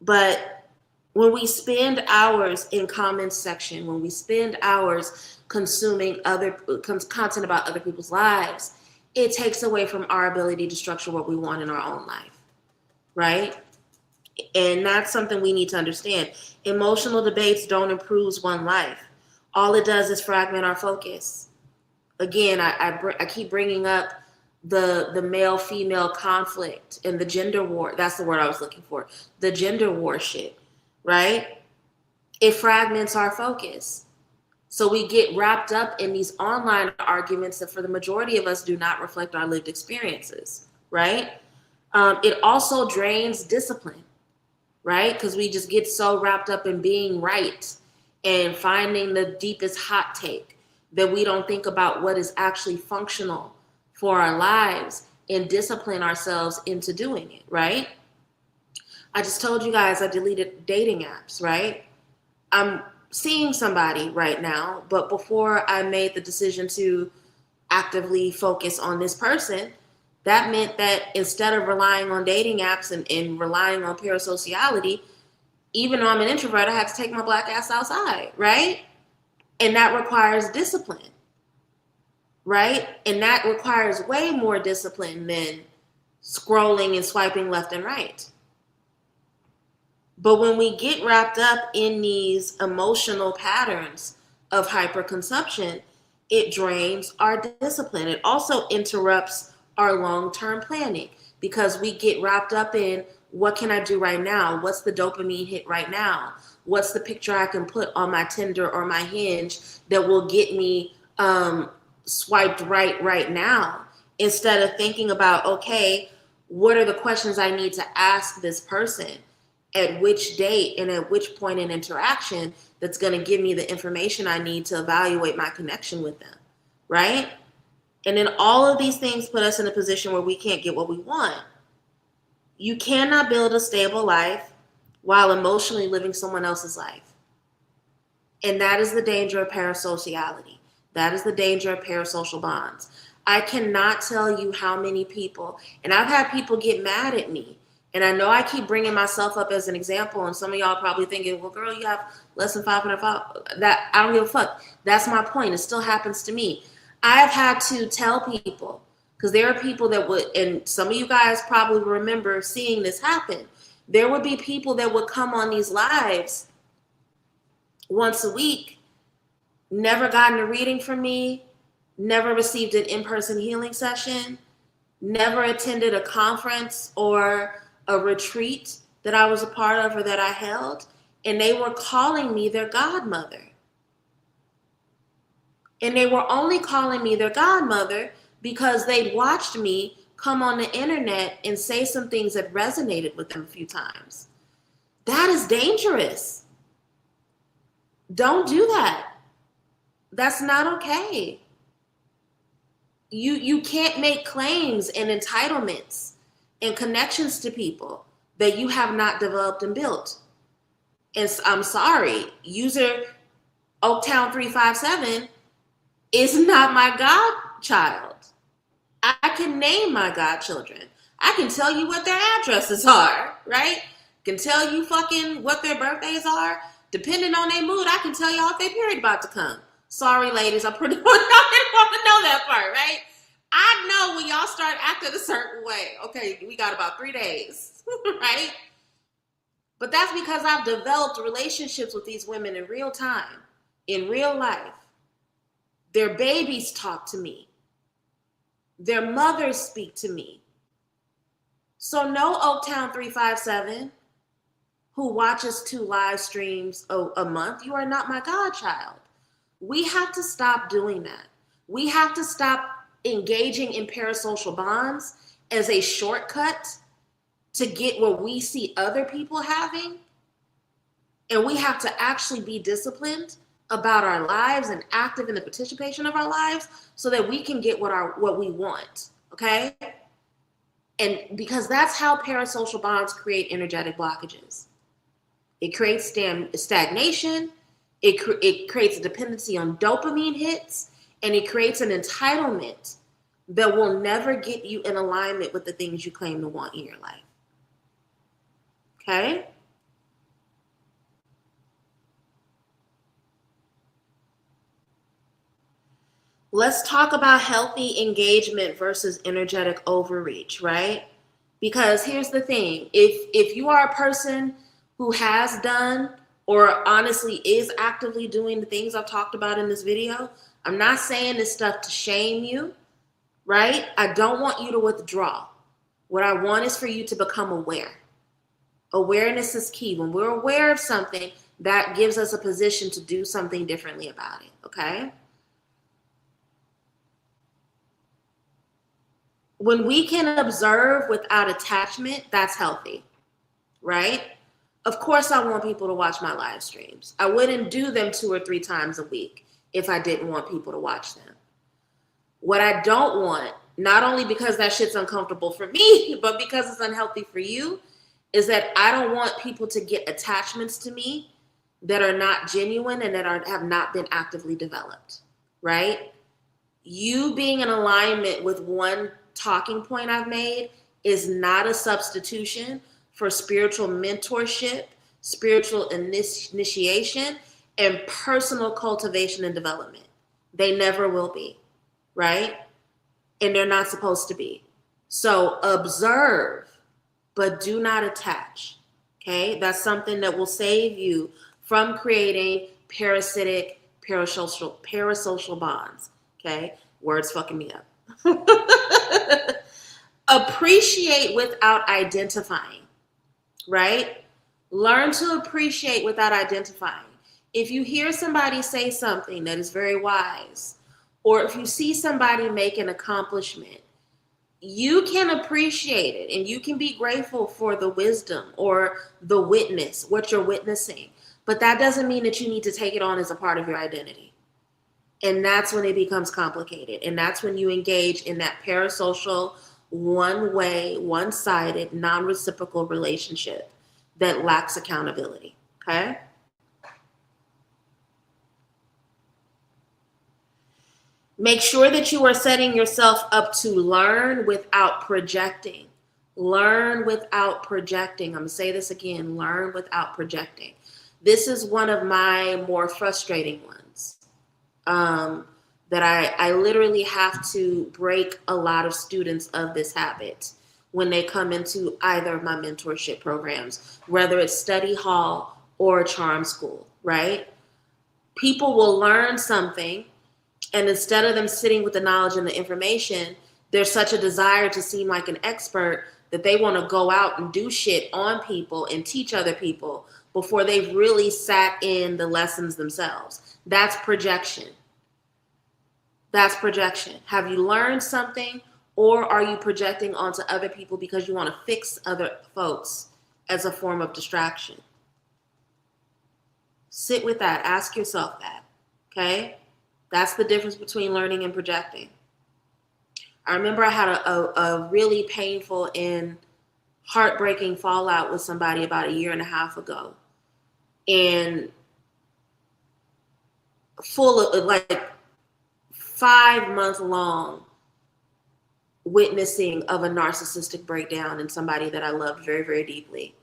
But when we spend hours in comments section, when we spend hours consuming other content about other people's lives, it takes away from our ability to structure what we want in our own life, right? And that's something we need to understand. Emotional debates don't improve one's life. All it does is fragment our focus. Again, I keep bringing up the male-female conflict and the gender war. That's the word I was looking for. The gender war shit, right? It fragments our focus. So we get wrapped up in these online arguments that for the majority of us do not reflect our lived experiences, right? It also drains discipline, right? Because we just get so wrapped up in being right and finding the deepest hot take that we don't think about what is actually functional for our lives and discipline ourselves into doing it, right? I just told you guys I deleted dating apps, right? I'm seeing somebody right now, but before I made the decision to actively focus on this person, that meant that instead of relying on dating apps and relying on parasociality, even though I'm an introvert, I had to take my black ass outside, right? And that requires discipline, right? And that requires way more discipline than scrolling and swiping left and right. But when we get wrapped up in these emotional patterns of hyperconsumption, it drains our discipline. It also interrupts our long-term planning because we get wrapped up in what can I do right now? What's the dopamine hit right now? What's the picture I can put on my Tinder or my Hinge that will get me swiped right now? Instead of thinking about, okay, what are the questions I need to ask this person? At which date and at which point in interaction that's going to give me the information I need to evaluate my connection with them, right? And then all of these things put us in a position where we can't get what we want. You cannot build a stable life while emotionally living someone else's life. And that is the danger of parasociality. That is the danger of parasocial bonds. I cannot tell you how many people, and I've had people get mad at me. And I know I keep bringing myself up as an example, and some of y'all probably thinking, well, girl, you have less than 500 followers. That, I don't give a fuck. That's my point. It still happens to me. I've had to tell people, because there are people that would, and some of you guys probably remember seeing this happen. There would be people that would come on these lives once a week, never gotten a reading from me, never received an in-person healing session, never attended a conference or a retreat that I was a part of or that I held, and they were calling me their godmother. And they were only calling me their godmother because they'd watched me come on the internet and say some things that resonated with them a few times. That is dangerous. Don't do that. That's not okay. You can't make claims and entitlements and connections to people that you have not developed and built. And I'm sorry, user Oaktown 357 is not my godchild. I can name my godchildren. I can tell you what their addresses are, right? Can tell you fucking what their birthdays are. Depending on their mood, I can tell y'all if their period about to come. Sorry, ladies, I pretty much don't want to know that part, right? I know when y'all start acting a certain way. Okay, we got about 3 days, right? But that's because I've developed relationships with these women in real time, in real life. Their babies talk to me. Their mothers speak to me. So no Oaktown 357 who watches 2 live streams a month, you are not my godchild. We have to stop doing that. We have to stop engaging in parasocial bonds as a shortcut to get what we see other people having. And we have to actually be disciplined about our lives and active in the participation of our lives so that we can get what we want, okay? And because that's how parasocial bonds create energetic blockages. It creates stagnation, it creates a dependency on dopamine hits, and it creates an entitlement that will never get you in alignment with the things you claim to want in your life. Okay? Let's talk about healthy engagement versus energetic overreach, right? Because here's the thing, if you are a person who has done or honestly is actively doing the things I've talked about in this video, I'm not saying this stuff to shame you, right? I don't want you to withdraw. What I want is for you to become aware. Awareness is key. When we're aware of something, that gives us a position to do something differently about it, okay? When we can observe without attachment, that's healthy, right? Of course, I want people to watch my live streams. I wouldn't do them 2 or 3 times a week if I didn't want people to watch them. What I don't want, not only because that shit's uncomfortable for me, but because it's unhealthy for you, is that I don't want people to get attachments to me that are not genuine and that have not been actively developed, right? You being in alignment with one talking point I've made is not a substitution for spiritual mentorship, spiritual initiation, and personal cultivation and development. They never will be, right? And they're not supposed to be. So observe, but do not attach, okay? That's something that will save you from creating parasitic, parasocial bonds, okay? Words fucking me up. Appreciate without identifying, right? Learn to appreciate without identifying. If you hear somebody say something that is very wise, or if you see somebody make an accomplishment, you can appreciate it and you can be grateful for the wisdom or the witness, what you're witnessing. But that doesn't mean that you need to take it on as a part of your identity. And that's when it becomes complicated. And that's when you engage in that parasocial, one-way, one-sided, non-reciprocal relationship that lacks accountability, okay? Make sure that you are setting yourself up to learn without projecting. Learn without projecting. I'm going to say this again, learn without projecting. This is one of my more frustrating ones. That I literally have to break a lot of students of this habit when they come into either of my mentorship programs, whether it's study hall or charm school, right? People will learn something, and instead of them sitting with the knowledge and the information, there's such a desire to seem like an expert that they want to go out and do shit on people and teach other people before they've really sat in the lessons themselves. That's projection. That's projection. Have you learned something, or are you projecting onto other people because you want to fix other folks as a form of distraction? Sit with that. Ask yourself that, okay? That's the difference between learning and projecting. I remember I had a really painful and heartbreaking fallout with somebody about 1.5 years ago. And full of like 5-month long witnessing of a narcissistic breakdown in somebody that I loved very, very deeply.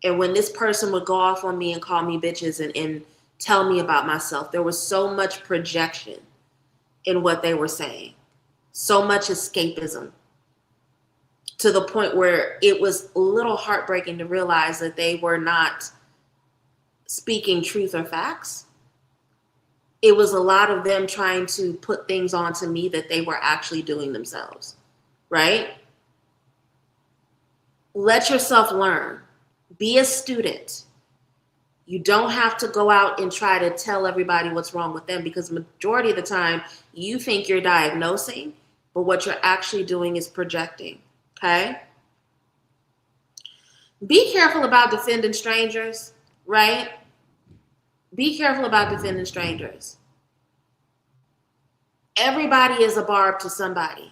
And when this person would go off on me and call me bitches and tell me about myself, there was so much projection in what they were saying, so much escapism, to the point where it was a little heartbreaking to realize that they were not speaking truth or facts. It was a lot of them trying to put things onto me that they were actually doing themselves, right? Let yourself learn. Be a student. You don't have to go out and try to tell everybody what's wrong with them, because the majority of the time you think you're diagnosing, but what you're actually doing is projecting, okay? Be careful about defending strangers, right? Be careful about defending strangers. Everybody is a barb to somebody.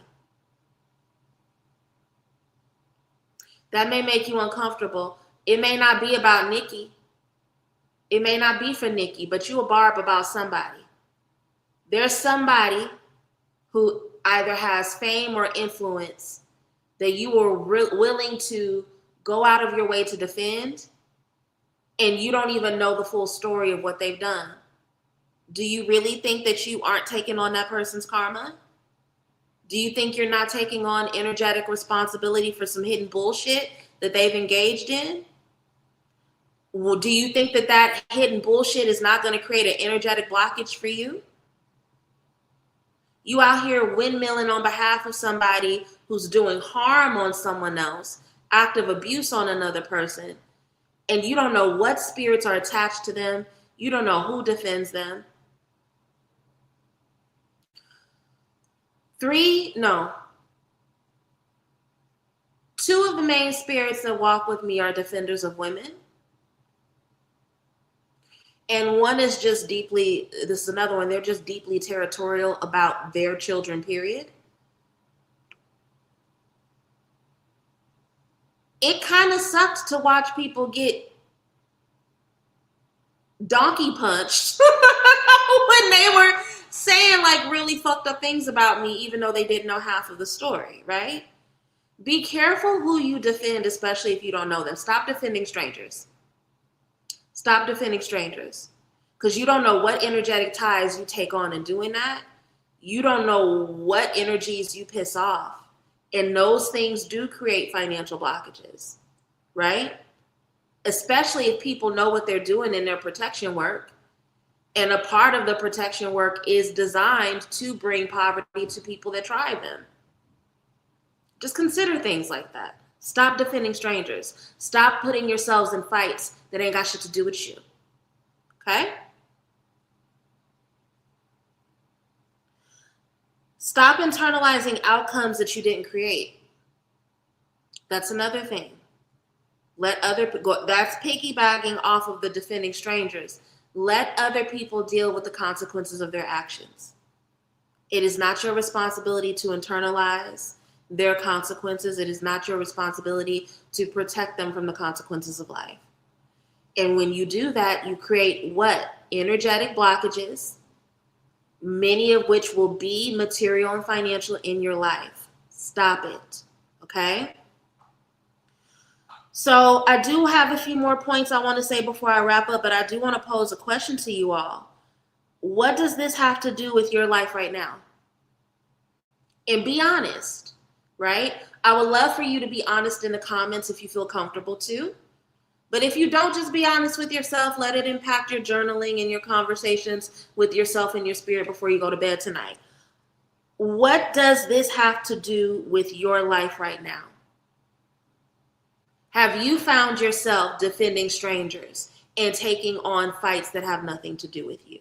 That may make you uncomfortable. It may not be about Nikki. It may not be for Nikki, but you a barb about somebody. There's somebody who either has fame or influence that you are willing to go out of your way to defend, and you don't even know the full story of what they've done. Do you really think that you aren't taking on that person's karma? Do you think you're not taking on energetic responsibility for some hidden bullshit that they've engaged in? Well, do you think that that hidden bullshit is not going to create an energetic blockage for you? You out here windmilling on behalf of somebody who's doing harm on someone else, active abuse on another person, and you don't know what spirits are attached to them. You don't know who defends them. Two of the main spirits that walk with me are defenders of women. And one is just deeply, this is another one, they're just deeply territorial about their children, period. It kind of sucked to watch people get donkey punched when they were saying like really fucked up things about me, even though they didn't know half of the story, right? Be careful who you defend, especially if you don't know them. Stop defending strangers. Stop defending strangers, because you don't know what energetic ties you take on in doing that. You don't know what energies you piss off. And those things do create financial blockages, right? Especially if people know what they're doing in their protection work. And a part of the protection work is designed to bring poverty to people that try them. Just consider things like that. Stop defending strangers. Stop putting yourselves in fights that ain't got shit to do with you. Okay? Stop internalizing outcomes that you didn't create. That's another thing. That's piggybacking off of the defending strangers. Let other people deal with the consequences of their actions. It is not your responsibility to internalize their consequences. It is not your responsibility to protect them from the consequences of life. And when you do that, you create what? Energetic blockages, many of which will be material and financial in your life. Stop it, okay? So I do have a few more points I want to say before I wrap up, but I do want to pose a question to you all. What does this have to do with your life right now? And be honest, right? I would love for you to be honest in the comments if you feel comfortable to. But if you don't, just be honest with yourself. Let it impact your journaling and your conversations with yourself and your spirit before you go to bed tonight. What does this have to do with your life right now? Have you found yourself defending strangers and taking on fights that have nothing to do with you?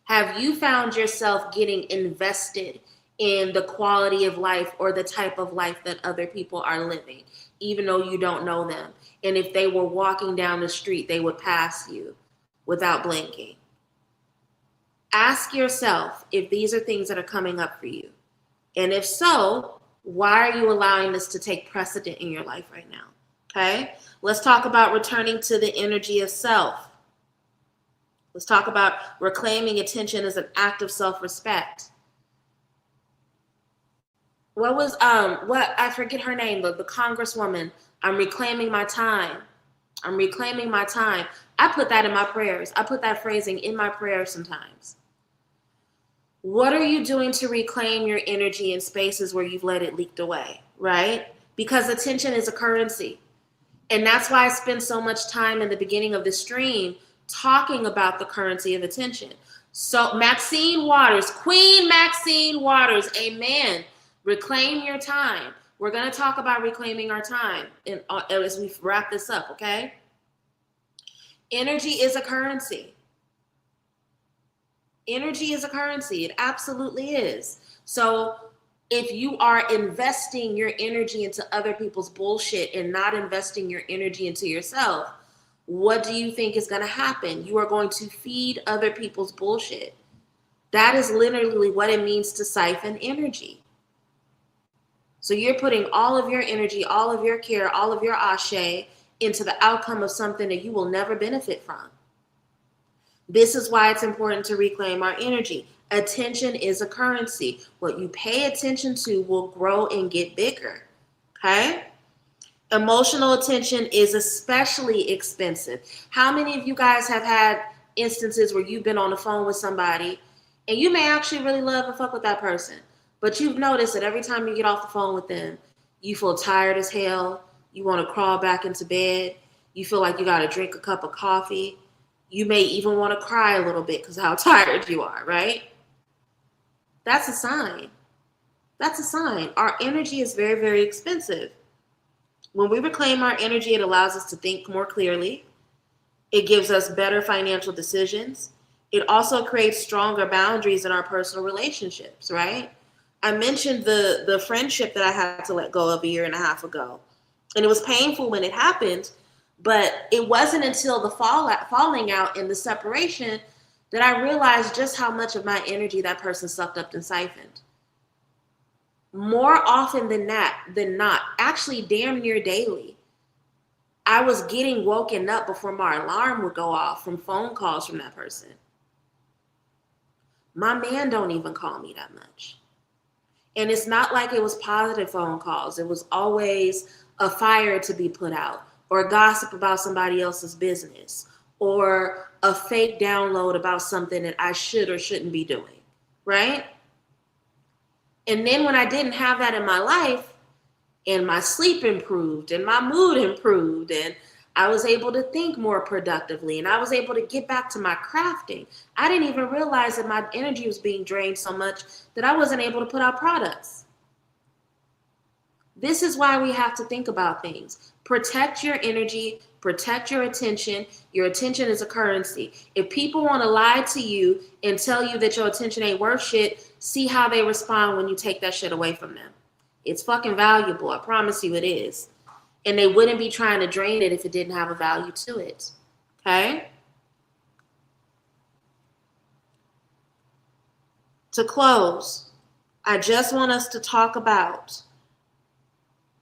Have you found yourself getting invested in the quality of life or the type of life that other people are living, even though you don't know them? And if they were walking down the street, they would pass you without blinking. Ask yourself if these are things that are coming up for you. And if so, why are you allowing this to take precedent in your life right now? Okay, let's talk about returning to the energy of self. Let's talk about reclaiming attention as an act of self-respect. I forget her name, the congresswoman. I'm reclaiming my time. I'm reclaiming my time. I put that in my prayers. I put that phrasing in my prayers sometimes. What are you doing to reclaim your energy in spaces where you've let it leak away, right? Because attention is a currency. And that's why I spend so much time in the beginning of the stream talking about the currency of attention. So Maxine Waters, Queen Maxine Waters, amen. Reclaim your time. We're going to talk about reclaiming our time as we wrap this up, okay? Energy is a currency. Energy is a currency. It absolutely is. So if you are investing your energy into other people's bullshit and not investing your energy into yourself, what do you think is going to happen? You are going to feed other people's bullshit. That is literally what it means to siphon energy. So you're putting all of your energy, all of your care, all of your ashe into the outcome of something that you will never benefit from. This is why it's important to reclaim our energy. Attention is a currency. What you pay attention to will grow and get bigger. Okay? Emotional attention is especially expensive. How many of you guys have had instances where you've been on the phone with somebody and you may actually really love and fuck with that person, but you've noticed that every time you get off the phone with them, you feel tired as hell. You want to crawl back into bed. You feel like you got to drink a cup of coffee. You may even want to cry a little bit because of how tired you are, right? That's a sign. That's a sign. Our energy is very, very expensive. When we reclaim our energy, it allows us to think more clearly. It gives us better financial decisions. It also creates stronger boundaries in our personal relationships, right? I mentioned the friendship that I had to let go of 1.5 years ago. And it was painful when it happened, but it wasn't until the falling out and the separation that I realized just how much of my energy that person sucked up and siphoned. More often than not, actually damn near daily, I was getting woken up before my alarm would go off from phone calls from that person. My man don't even call me that much. And it's not like it was positive phone calls. It was always a fire to be put out, or gossip about somebody else's business, or a fake download about something that I should or shouldn't be doing, right? And then when I didn't have that in my life, and my sleep improved, and my mood improved, and I was able to think more productively, and I was able to get back to my crafting, I didn't even realize that my energy was being drained so much that I wasn't able to put out products. This is why we have to think about things. Protect your energy, protect your attention. Your attention is a currency. If people want to lie to you and tell you that your attention ain't worth shit, see how they respond when you take that shit away from them. It's fucking valuable. I promise you it is. And they wouldn't be trying to drain it if it didn't have a value to it. Okay? To close, I just want us to talk about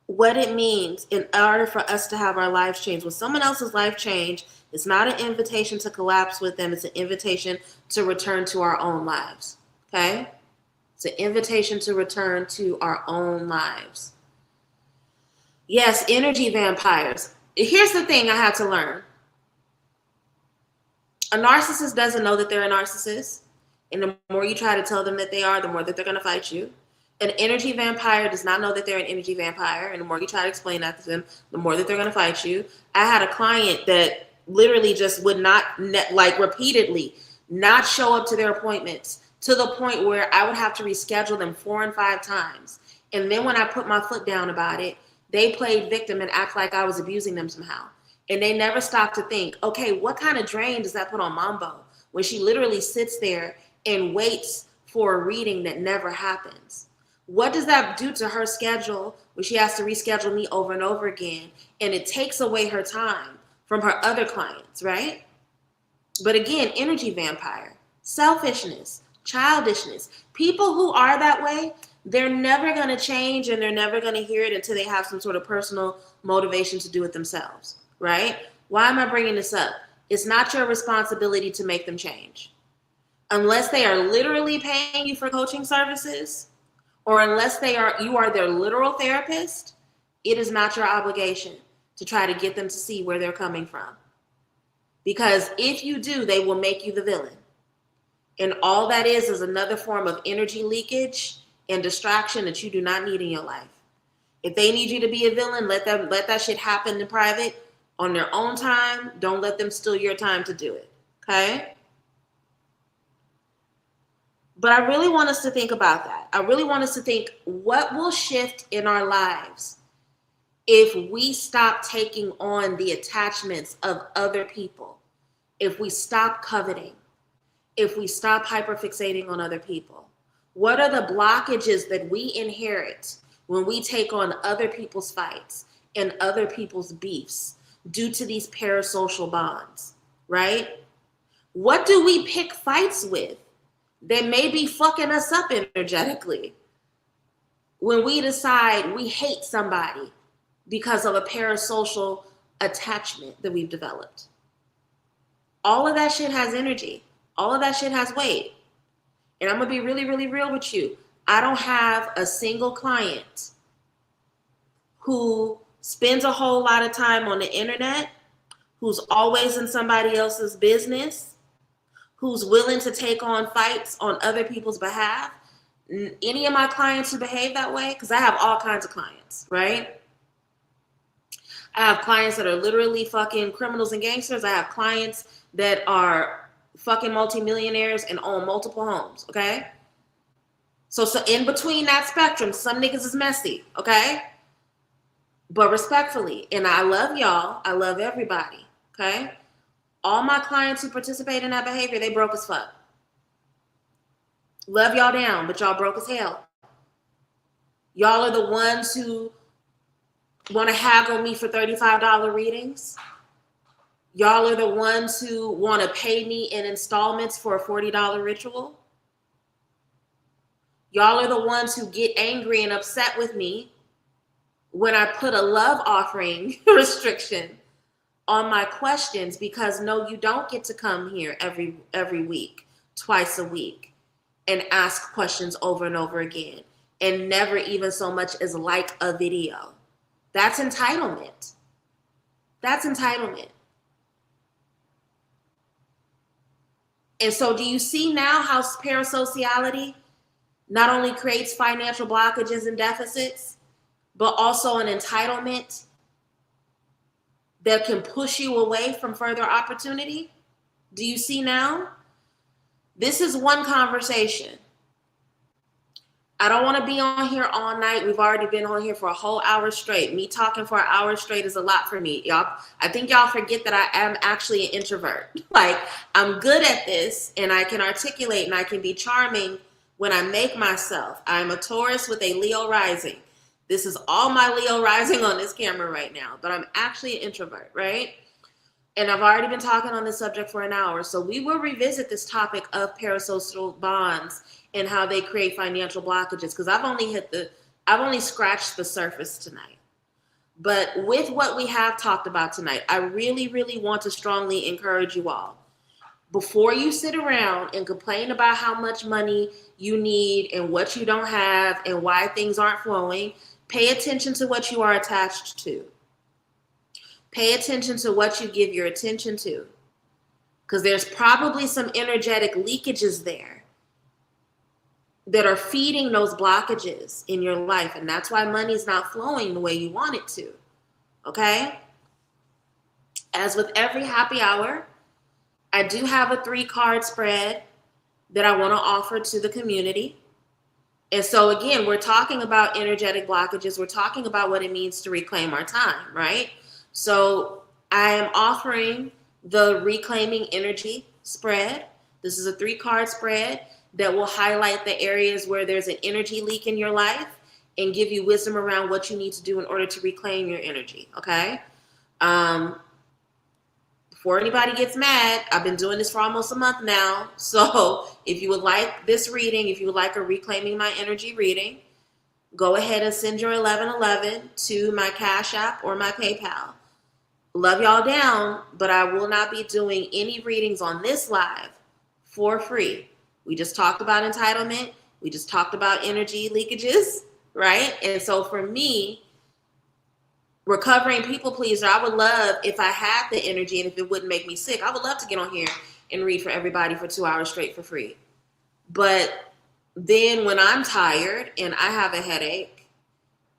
what it means in order for us to have our lives change. When someone else's life change, it's not an invitation to collapse with them. It's an invitation to return to our own lives. Okay? It's an invitation to return to our own lives. Yes, energy vampires. Here's the thing I had to learn. A narcissist doesn't know that they're a narcissist. And the more you try to tell them that they are, the more that they're going to fight you. An energy vampire does not know that they're an energy vampire. And the more you try to explain that to them, the more that they're going to fight you. I had a client that literally just would not, like repeatedly, not show up to their appointments, to the point where I would have to reschedule them 4 and 5 times. And then when I put my foot down about it, they played victim and act like I was abusing them somehow. And they never stopped to think, okay, what kind of drain does that put on Mambo when she literally sits there and waits for a reading that never happens? What does that do to her schedule when she has to reschedule me over and over again? And it takes away her time from her other clients, right? But again, energy vampire, selfishness, childishness. People who are that way, they're never going to change, and they're never going to hear it until they have some sort of personal motivation to do it themselves, right? Why am I bringing this up? It's not your responsibility to make them change. Unless they are literally paying you for coaching services, or unless you are their literal therapist, it is not your obligation to try to get them to see where they're coming from. Because if you do, they will make you the villain. And all that is another form of energy leakage and distraction that you do not need in your life. If they need you to be a villain, let that shit happen in private on their own time. Don't let them steal your time to do it. Okay? But I really want us to think about that. I really want us to think, what will shift in our lives if we stop taking on the attachments of other people? If we stop coveting? If we stop hyperfixating on other people? What are the blockages that we inherit when we take on other people's fights and other people's beefs? due to these parasocial bonds, right? What do we pick fights with that may be fucking us up energetically when we decide we hate somebody because of a parasocial attachment that we've developed? All of that shit has energy. All of that shit has weight. And I'm going to be really, really real with you. I don't have a single client who spends a whole lot of time on the internet, who's always in somebody else's business, who's willing to take on fights on other people's behalf. Any of my clients who behave that way, because I have all kinds of clients, right? I have clients that are literally fucking criminals and gangsters. I have clients that are fucking multimillionaires and own multiple homes, okay? So in between that spectrum, some niggas is messy, okay? But respectfully, and I love y'all, I love everybody, okay? All my clients who participate in that behavior, they broke as fuck. Love y'all down, but y'all broke as hell. Y'all are the ones who want to haggle me for $35 readings. Y'all are the ones who want to pay me in installments for a $40 ritual. Y'all are the ones who get angry and upset with me when I put a love offering restriction on my questions, because no, you don't get to come here every week, twice a week, and ask questions over and over again, and never even so much as like a video. That's entitlement. That's entitlement. And so do you see now how parasociality not only creates financial blockages and deficits, but also an entitlement that can push you away from further opportunity? Do you see now? This is one conversation. I don't want to be on here all night. We've already been on here for a whole hour straight. Me talking for an hour straight is a lot for me. Y'all, I think y'all forget that I am actually an introvert. Like, I'm good at this, and I can articulate, and I can be charming when I make myself. I'm a Taurus with a Leo rising. This is all my Leo rising on this camera right now, but I'm actually an introvert, right? And I've already been talking on this subject for an hour. So we will revisit this topic of parasocial bonds and how they create financial blockages, because I've only scratched the surface tonight. But with what we have talked about tonight, I really, really want to strongly encourage you all, before you sit around and complain about how much money you need and what you don't have and why things aren't flowing, pay attention to what you are attached to. Pay attention to what you give your attention to, because there's probably some energetic leakages there that are feeding those blockages in your life. And that's why money's not flowing the way you want it to, okay? As with every happy hour, I do have a 3-card spread that I want to offer to the community. And so again, we're talking about energetic blockages. We're talking about what it means to reclaim our time, right? So I am offering the Reclaiming Energy spread. This is a 3-card spread that will highlight the areas where there's an energy leak in your life and give you wisdom around what you need to do in order to reclaim your energy, okay? Before anybody gets mad, I've been doing this for almost a month now. So if you would like this reading, if you would like a Reclaiming My Energy reading, go ahead and send your 1111 to my Cash App or my PayPal. Love y'all down, but I will not be doing any readings on this live for free. We just talked about entitlement. We just talked about energy leakages, right? And so for me, recovering people pleaser, I would love if I had the energy and if it wouldn't make me sick. I would love to get on here and read for everybody for 2 hours straight for free. But then when I'm tired and I have a headache,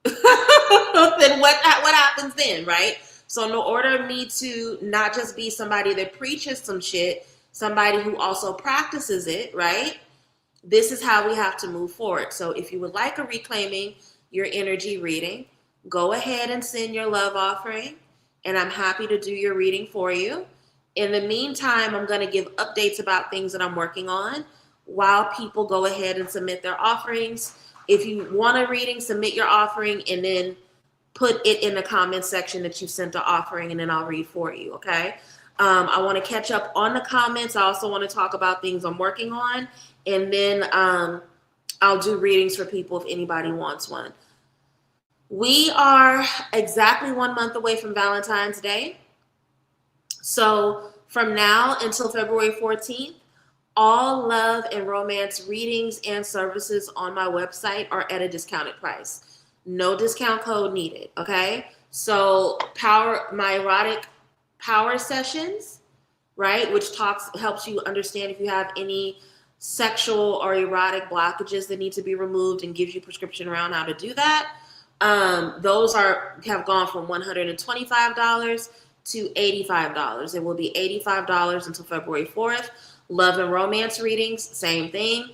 then what happens then, right? So in order for me to not just be somebody that preaches some shit, somebody who also practices it, right? This is how we have to move forward. So if you would like a Reclaiming Your Energy reading, go ahead and send your love offering, and I'm happy to do your reading for you. In the meantime, I'm going to give updates about things that I'm working on while people go ahead and submit their offerings. If you want a reading, submit your offering and then put it in the comment section that you sent the offering, and then I'll read for you, okay? I want to catch up on the comments. I also want to talk about things I'm working on, and then I'll do readings for people if anybody wants one. We are exactly 1 month away from Valentine's Day. So from now until February 14th, all love and romance readings and services on my website are at a discounted price. No discount code needed, okay? So my erotic power sessions, right, which helps you understand if you have any sexual or erotic blockages that need to be removed and gives you prescription around how to do that. Those have gone from $125 to $85. It will be $85 until February 4th. Love and romance readings, same thing,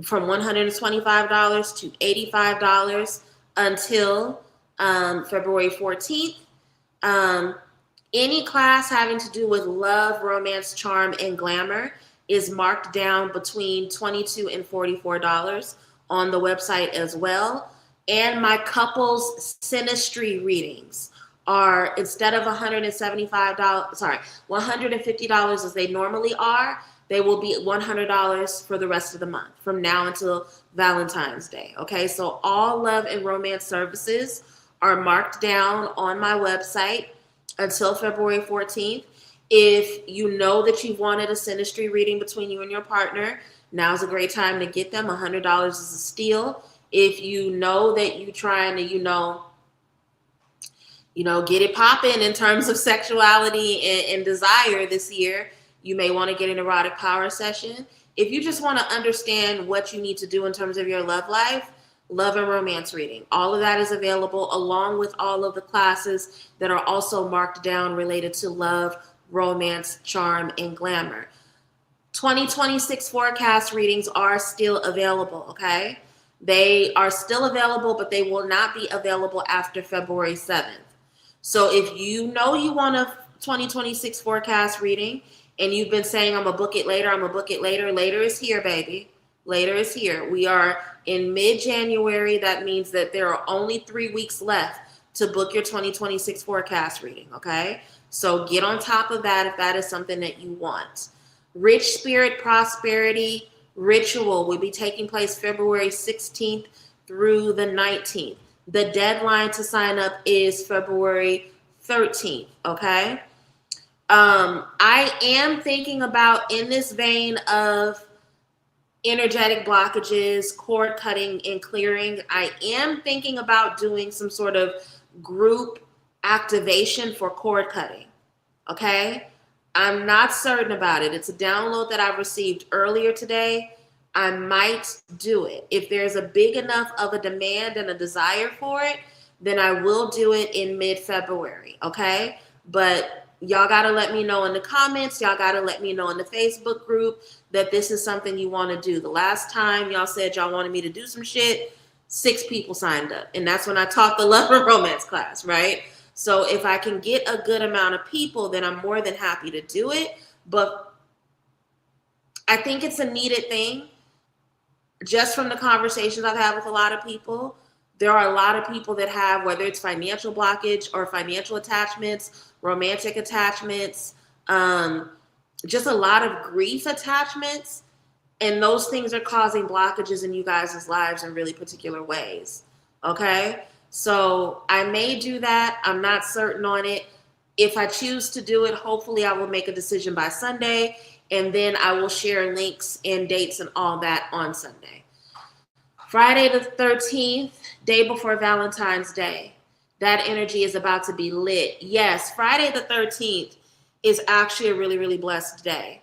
from $125 to $85 until February 14th. Any class having to do with love, romance, charm, and glamour is marked down between $22 and $44 on the website as well. And my couples synastry readings are, instead of $150 as they normally are, they will be $100 for the rest of the month from now until Valentine's Day. Okay, so all love and romance services are marked down on my website until February 14th. If you know that you've wanted a synastry reading between you and your partner, now's a great time to get them. $100 is a steal. If you know that you're trying to, get it popping in terms of sexuality and desire this year, you may want to get an erotic power session. If you just want to understand what you need to do in terms of your love life, love and romance reading, all of that is available, along with all of the classes that are also marked down related to love, romance, charm, and glamour. 2026 forecast readings are still available, okay? They are still available, but they will not be available after February 7th. So if you know you want a 2026 forecast reading and you've been saying, I'm going to book it later, later is here, baby. Later is here. We are in mid-January. That means that there are only 3 weeks left to book your 2026 forecast reading, okay? So get on top of that if that is something that you want. Rich Spirit Prosperity Ritual will be taking place February 16th through the 19th. The deadline to sign up is February 13th, okay? I am thinking about, in this vein of energetic blockages, cord cutting, and clearing, I am thinking about doing some sort of group activation for cord cutting, okay? I'm not certain about it. It's a download that I received earlier today. I might do it. If there's a big enough of a demand and a desire for it, then I will do it in mid-February, okay? But y'all got to let me know in the comments. Y'all got to let me know in the Facebook group that this is something you want to do. The last time y'all said y'all wanted me to do some shit, 6 people signed up. And that's when I taught the love and romance class, right? So if I can get a good amount of people, then I'm more than happy to do it. But I think it's a needed thing. Just from the conversations I've had with a lot of people, there are a lot of people that have, whether it's financial blockage or financial attachments, romantic attachments, just a lot of grief attachments. And those things are causing blockages in you guys' lives in really particular ways. Okay? So I may do that. I'm not certain on it. If I choose to do it, hopefully I will make a decision by Sunday. And then I will share links and dates and all that on Sunday. Friday the 13th, day before Valentine's Day. That energy is about to be lit. Yes, Friday the 13th is actually a really, really blessed day.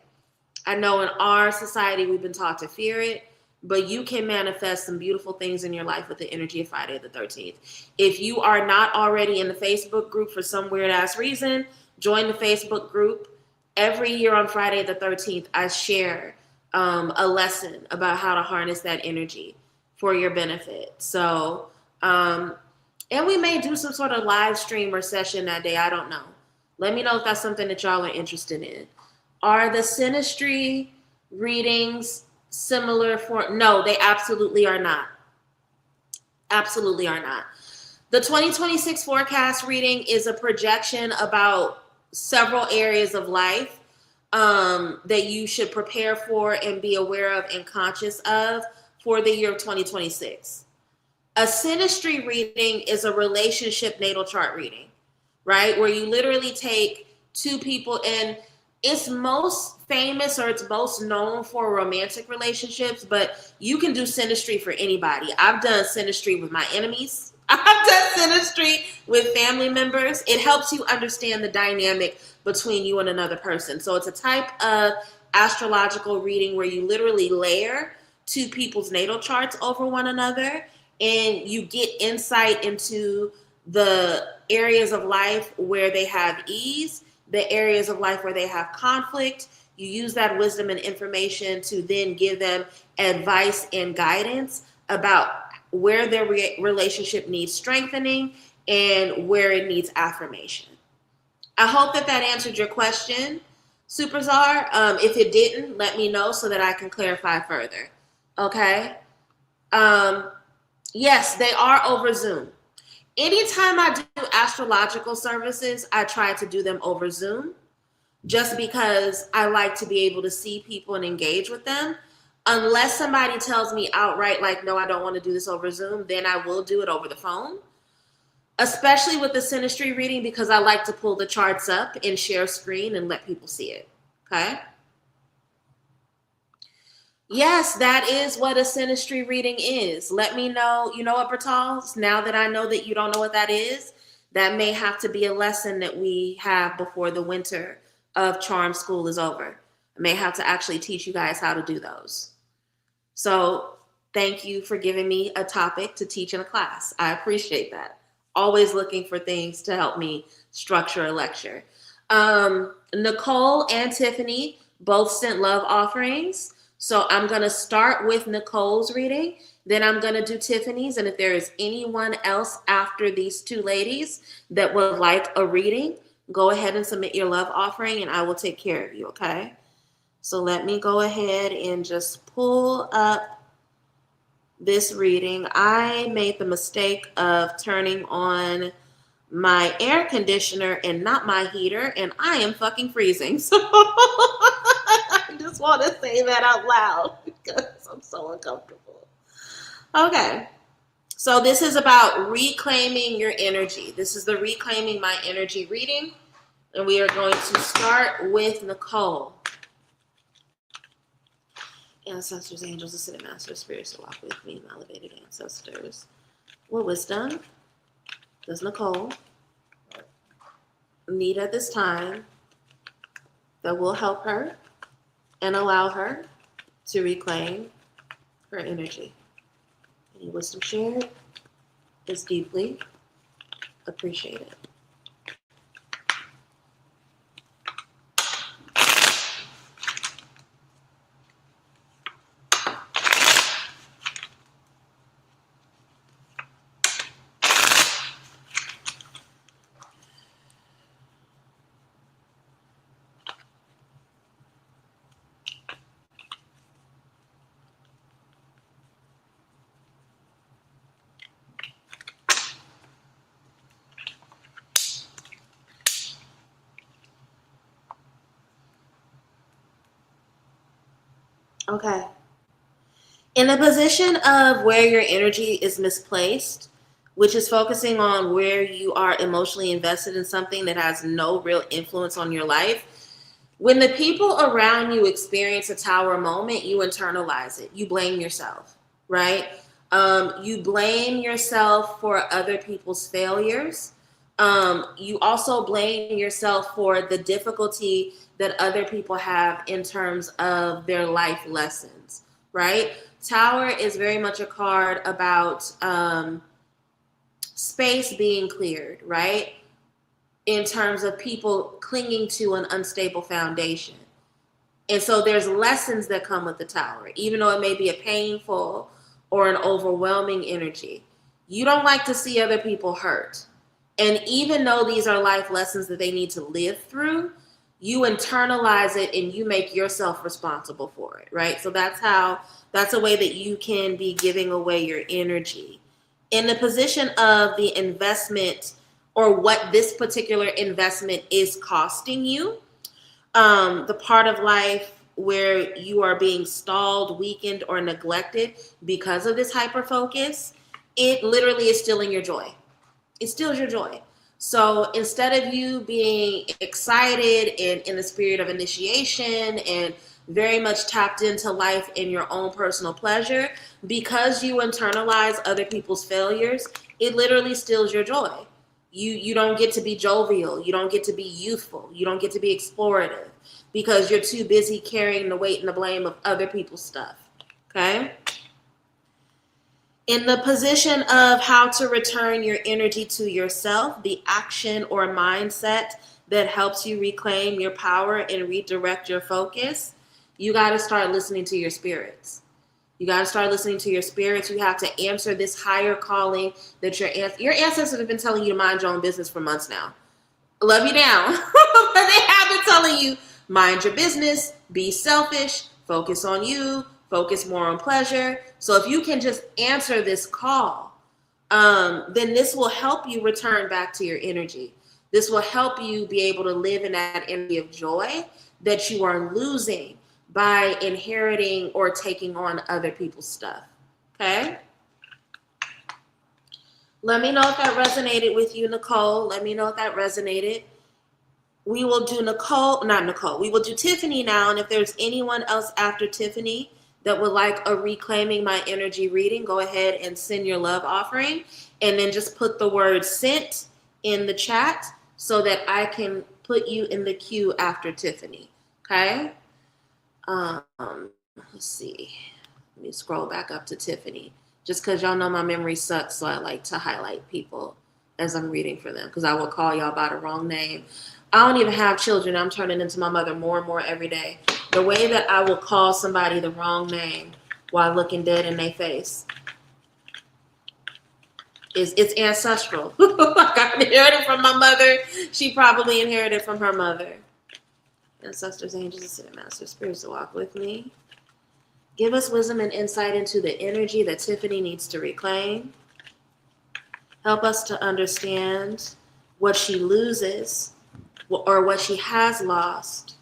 I know in our society we've been taught to fear it, but you can manifest some beautiful things in your life with the energy of Friday the 13th. If you are not already in the Facebook group for some weird ass reason, join the Facebook group. Every year on Friday the 13th, I share a lesson about how to harness that energy for your benefit. So, and we may do some sort of live stream or session that day. I don't know. Let me know if that's something that y'all are interested in. Are the synastry readings similar for? No, they absolutely are not. Absolutely are not. The 2026 forecast reading is a projection about several areas of life that you should prepare for and be aware of and conscious of for the year of 2026. A synastry reading is a relationship natal chart reading, right? Where you literally take two people, and it's most famous or it's most known for romantic relationships, but you can do synastry for anybody. I've done synastry with my enemies. I've done synastry with family members. It helps you understand the dynamic between you and another person. So it's a type of astrological reading where you literally layer two people's natal charts over one another, and you get insight into the areas of life where they have ease, the areas of life where they have conflict. You use that wisdom and information to then give them advice and guidance about where their relationship needs strengthening and where it needs affirmation. I hope that answered your question, Superzar. If it didn't, let me know so that I can clarify further. Okay? Yes, they are over Zoom. Anytime I do astrological services, I try to do them over Zoom just because I like to be able to see people and engage with them. Unless somebody tells me outright, like, no, I don't want to do this over Zoom, then I will do it over the phone. Especially with the synastry reading, because I like to pull the charts up and share screen and let people see it. Okay? Yes, that is what a synastry reading is. Let me know. You know what, Bertals? Now that I know that you don't know what that is, that may have to be a lesson that we have before the winter of charm school is over. I may have to actually teach you guys how to do those. So thank you for giving me a topic to teach in a class. I appreciate that. Always looking for things to help me structure a lecture. Nicole and Tiffany both sent love offerings. So I'm going to start with Nicole's reading. Then I'm going to do Tiffany's. And if there is anyone else after these two ladies that would like a reading, go ahead and submit your love offering and I will take care of you, okay? So let me go ahead and just pull up this reading. I made the mistake of turning on my air conditioner and not my heater, and I am fucking freezing. So I just want to say that out loud because I'm so uncomfortable. Okay. So this is about reclaiming your energy. This is the Reclaiming My Energy reading, and we are going to start with Nicole. Ancestors, angels, ascended masters, spirits that walk with me, my elevated ancestors. What wisdom does Nicole need at this time that will help her and allow her to reclaim her energy? Any wisdom shared is deeply appreciated. Okay. In a position of where your energy is misplaced, which is focusing on where you are emotionally invested in something that has no real influence on your life, when the people around you experience a tower moment, you internalize it. You blame yourself, right? You blame yourself for other people's failures. You also blame yourself for the difficulty that other people have in terms of their life lessons, right? Tower is very much a card about space being cleared, right? In terms of people clinging to an unstable foundation. And so there's lessons that come with the tower, even though it may be a painful or an overwhelming energy. You don't like to see other people hurt. And even though these are life lessons that they need to live through, you internalize it and you make yourself responsible for it, right? So that's a way that you can be giving away your energy In the position of the investment or what this particular investment is costing you, the part of life where you are being stalled, weakened, or neglected because of this hyper focus, it literally is stealing your joy. It steals your joy. So instead of you being excited and in the spirit of initiation and very much tapped into life in your own personal pleasure, because you internalize other people's failures, it literally steals your joy. You don't get to be jovial. You don't get to be youthful. You don't get to be explorative because you're too busy carrying the weight and the blame of other people's stuff. Okay? In the position of how to return your energy to yourself, the action or mindset that helps you reclaim your power and redirect your focus, you got to start listening to your spirits. You got to start listening to your spirits. You have to answer this higher calling that your ancestors have been telling you to mind your own business for months now. Love you down. But they have been telling you, mind your business, be selfish, focus on you, focus more on pleasure. So if you can just answer this call, then this will help you return back to your energy. This will help you be able to live in that energy of joy that you are losing by inheriting or taking on other people's stuff. Okay? Let me know if that resonated with you, Nicole. Let me know if that resonated. We will do we will do Tiffany now. And if there's anyone else after Tiffany that would like a Reclaiming My Energy reading, go ahead and send your love offering. And then just put the word sent in the chat so that I can put you in the queue after Tiffany. Okay? Let's see. Let me scroll back up to Tiffany. Just because y'all know my memory sucks, so I like to highlight people as I'm reading for them because I will call y'all by the wrong name. I don't even have children. I'm turning into my mother more and more every day. The way that I will call somebody the wrong name while looking dead in their face it's ancestral. I inherited from my mother. She probably inherited from her mother. Ancestors, angels, ascended masters, spirits to walk with me. Give us wisdom and insight into the energy that Tiffany needs to reclaim. Help us to understand what she loses or what she has lost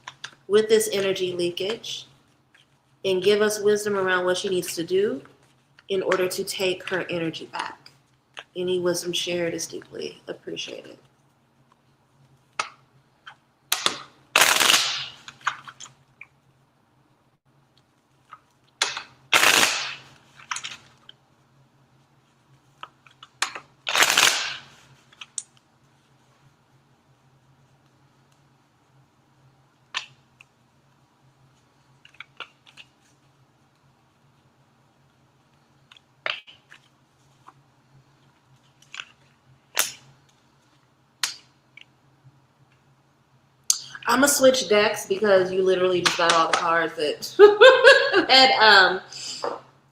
with this energy leakage. And give us wisdom around what she needs to do in order to take her energy back. Any wisdom shared is deeply appreciated. I'm gonna switch decks because you literally just got all the cards that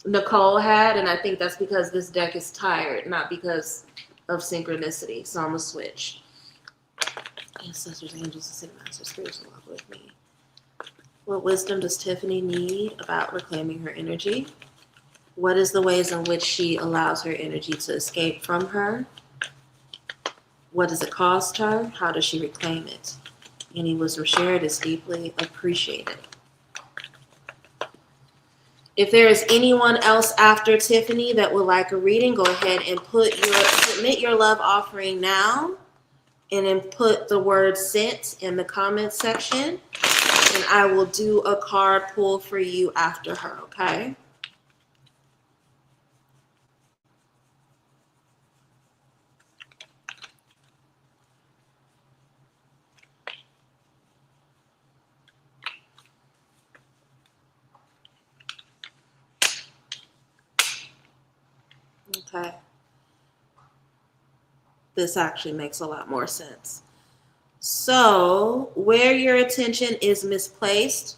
Nicole had, and I think that's because this deck is tired, not because of synchronicity. So I'm gonna switch. Ancestors, angels, ascended masters, spirits to walk with me. What wisdom does Tiffany need about reclaiming her energy? What is the ways in which she allows her energy to escape from her? What does it cost her? How does she reclaim it? Any wisdom shared is deeply appreciated. If there is anyone else after Tiffany that would like a reading, go ahead and submit your love offering now, and then put the word sent in the comments section, and I will do a card pull for you after her, okay? Okay. This actually makes a lot more sense. So, where your attention is misplaced,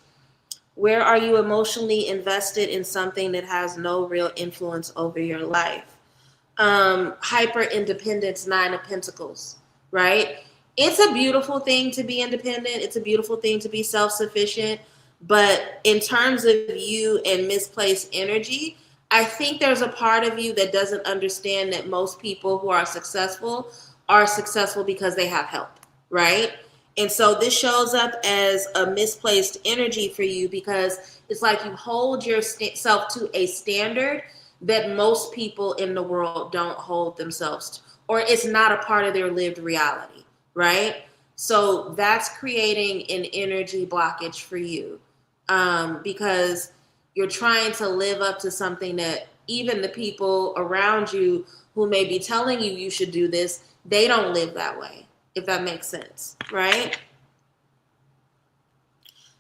where are you emotionally invested in something that has no real influence over your life? Hyper independence, 9 of Pentacles, right? It's a beautiful thing to be independent. It's a beautiful thing to be self-sufficient. But in terms of you and misplaced energy, I think there's a part of you that doesn't understand that most people who are successful because they have help, right? And so this shows up as a misplaced energy for you because it's like you hold yourself to a standard that most people in the world don't hold themselves to, or it's not a part of their lived reality, right? So that's creating an energy blockage for you, because you're trying to live up to something that even the people around you who may be telling you you should do this, they don't live that way, if that makes sense, right?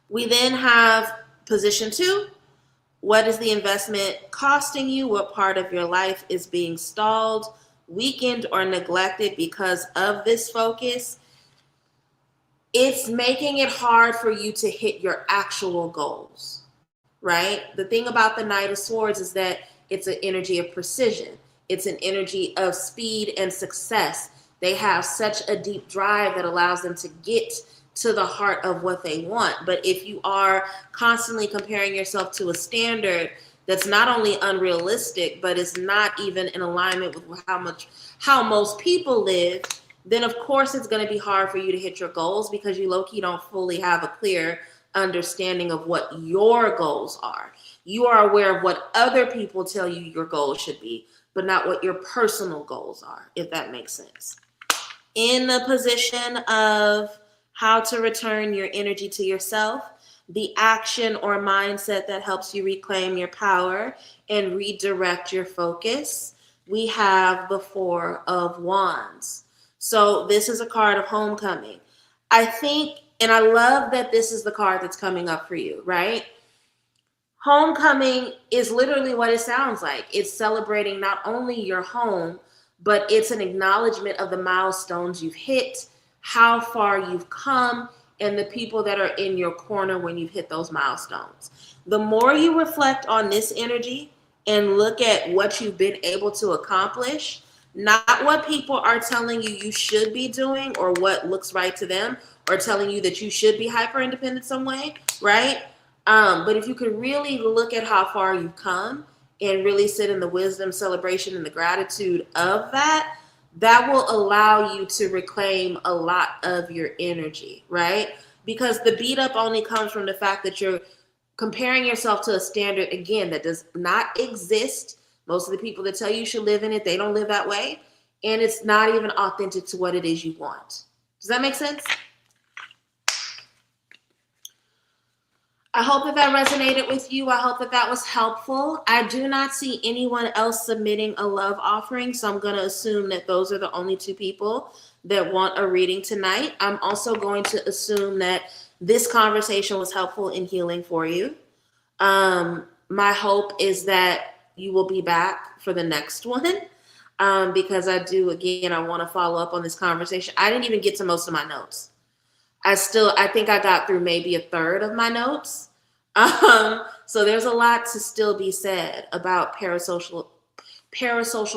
We then have position 2. What is the investment costing you? What part of your life is being stalled, weakened, or neglected because of this focus? It's making it hard for you to hit your actual goals, right? The thing about the Knight of Swords is that it's an energy of precision. It's an energy of speed and success. They have such a deep drive that allows them to get to the heart of what they want. But if you are constantly comparing yourself to a standard that's not only unrealistic, but is not even in alignment with how most people live, then of course it's going to be hard for you to hit your goals because you low-key don't fully have a clear understanding of what your goals are. You are aware of what other people tell you your goals should be, but not what your personal goals are, if that makes sense. In the position of how to return your energy to yourself, the action or mindset that helps you reclaim your power and redirect your focus, we have the Four of Wands. So this is a card of homecoming. I think, and I love that this is the card that's coming up for you, right? Homecoming is literally what it sounds like. It's celebrating not only your home, but it's an acknowledgement of the milestones you've hit, how far you've come, and the people that are in your corner when you've hit those milestones. The more you reflect on this energy and look at what you've been able to accomplish, not what people are telling you you should be doing or what looks right to them or telling you that you should be hyper independent some way, right? But if you could really look at how far you've come and really sit in the wisdom, celebration, and the gratitude of that, that will allow you to reclaim a lot of your energy, right? Because the beat up only comes from the fact that you're comparing yourself to a standard, again, that does not exist. Most of the people that tell you should live in it, they don't live that way. And it's not even authentic to what it is you want. Does that make sense? I hope that resonated with you. I hope that was helpful. I do not see anyone else submitting a love offering, so I'm going to assume that those are the only 2 people that want a reading tonight. I'm also going to assume that this conversation was helpful in healing for you. My hope is that you will be back for the next one, because I want to follow up on this conversation. I didn't even get to most of my notes. I think I got through maybe a third of my notes. So there's a lot to still be said about parasocial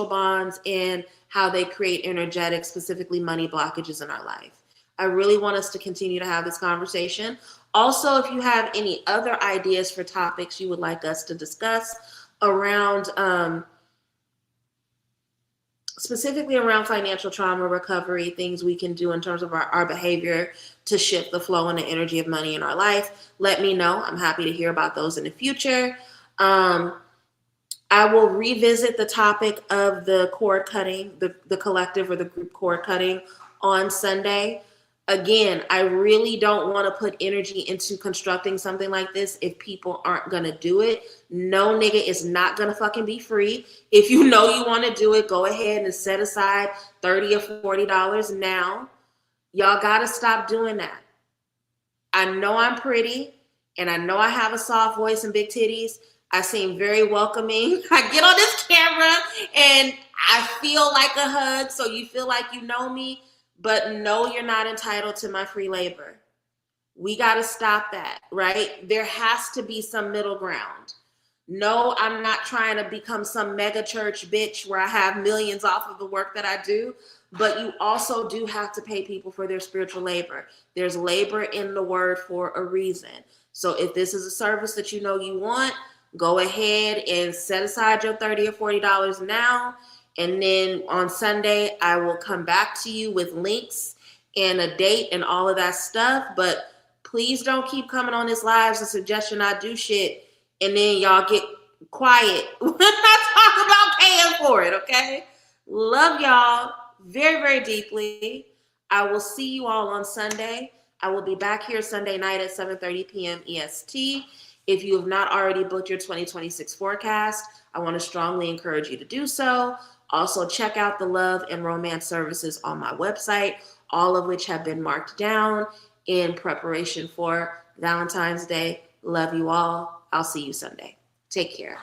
bonds and how they create energetic, specifically money blockages in our life. I really want us to continue to have this conversation. Also, if you have any other ideas for topics you would like us to discuss around, specifically around financial trauma recovery, things we can do in terms of our behavior to shift the flow and the energy of money in our life, let me know. I'm happy to hear about those in the future. I will revisit the topic of the cord cutting, the collective or the group cord cutting on Sunday. Again, I really don't want to put energy into constructing something like this if people aren't going to do it. No nigga is not going to fucking be free. If you know you want to do it, go ahead and set aside $30 or $40 now. Y'all got to stop doing that. I know I'm pretty and I know I have a soft voice and big titties. I seem very welcoming. I get on this camera and I feel like a hug, so you feel like you know me. But no, you're not entitled to my free labor. We got to stop that, right? There has to be some middle ground. No, I'm not trying to become some mega church bitch where I have millions off of the work that I do, but you also do have to pay people for their spiritual labor. There's labor in the word for a reason. So if this is a service that you know you want, go ahead and set aside your $30 or $40 now. And then on Sunday, I will come back to you with links and a date and all of that stuff. But please don't keep coming on these lives and suggesting I do shit and then y'all get quiet when I talk about paying for it, okay? Love y'all very, very deeply. I will see you all on Sunday. I will be back here Sunday night at 7:30 p.m. EST. If you have not already booked your 2026 forecast, I want to strongly encourage you to do so. Also, check out the love and romance services on my website, all of which have been marked down in preparation for Valentine's Day. Love you all. I'll see you Sunday. Take care.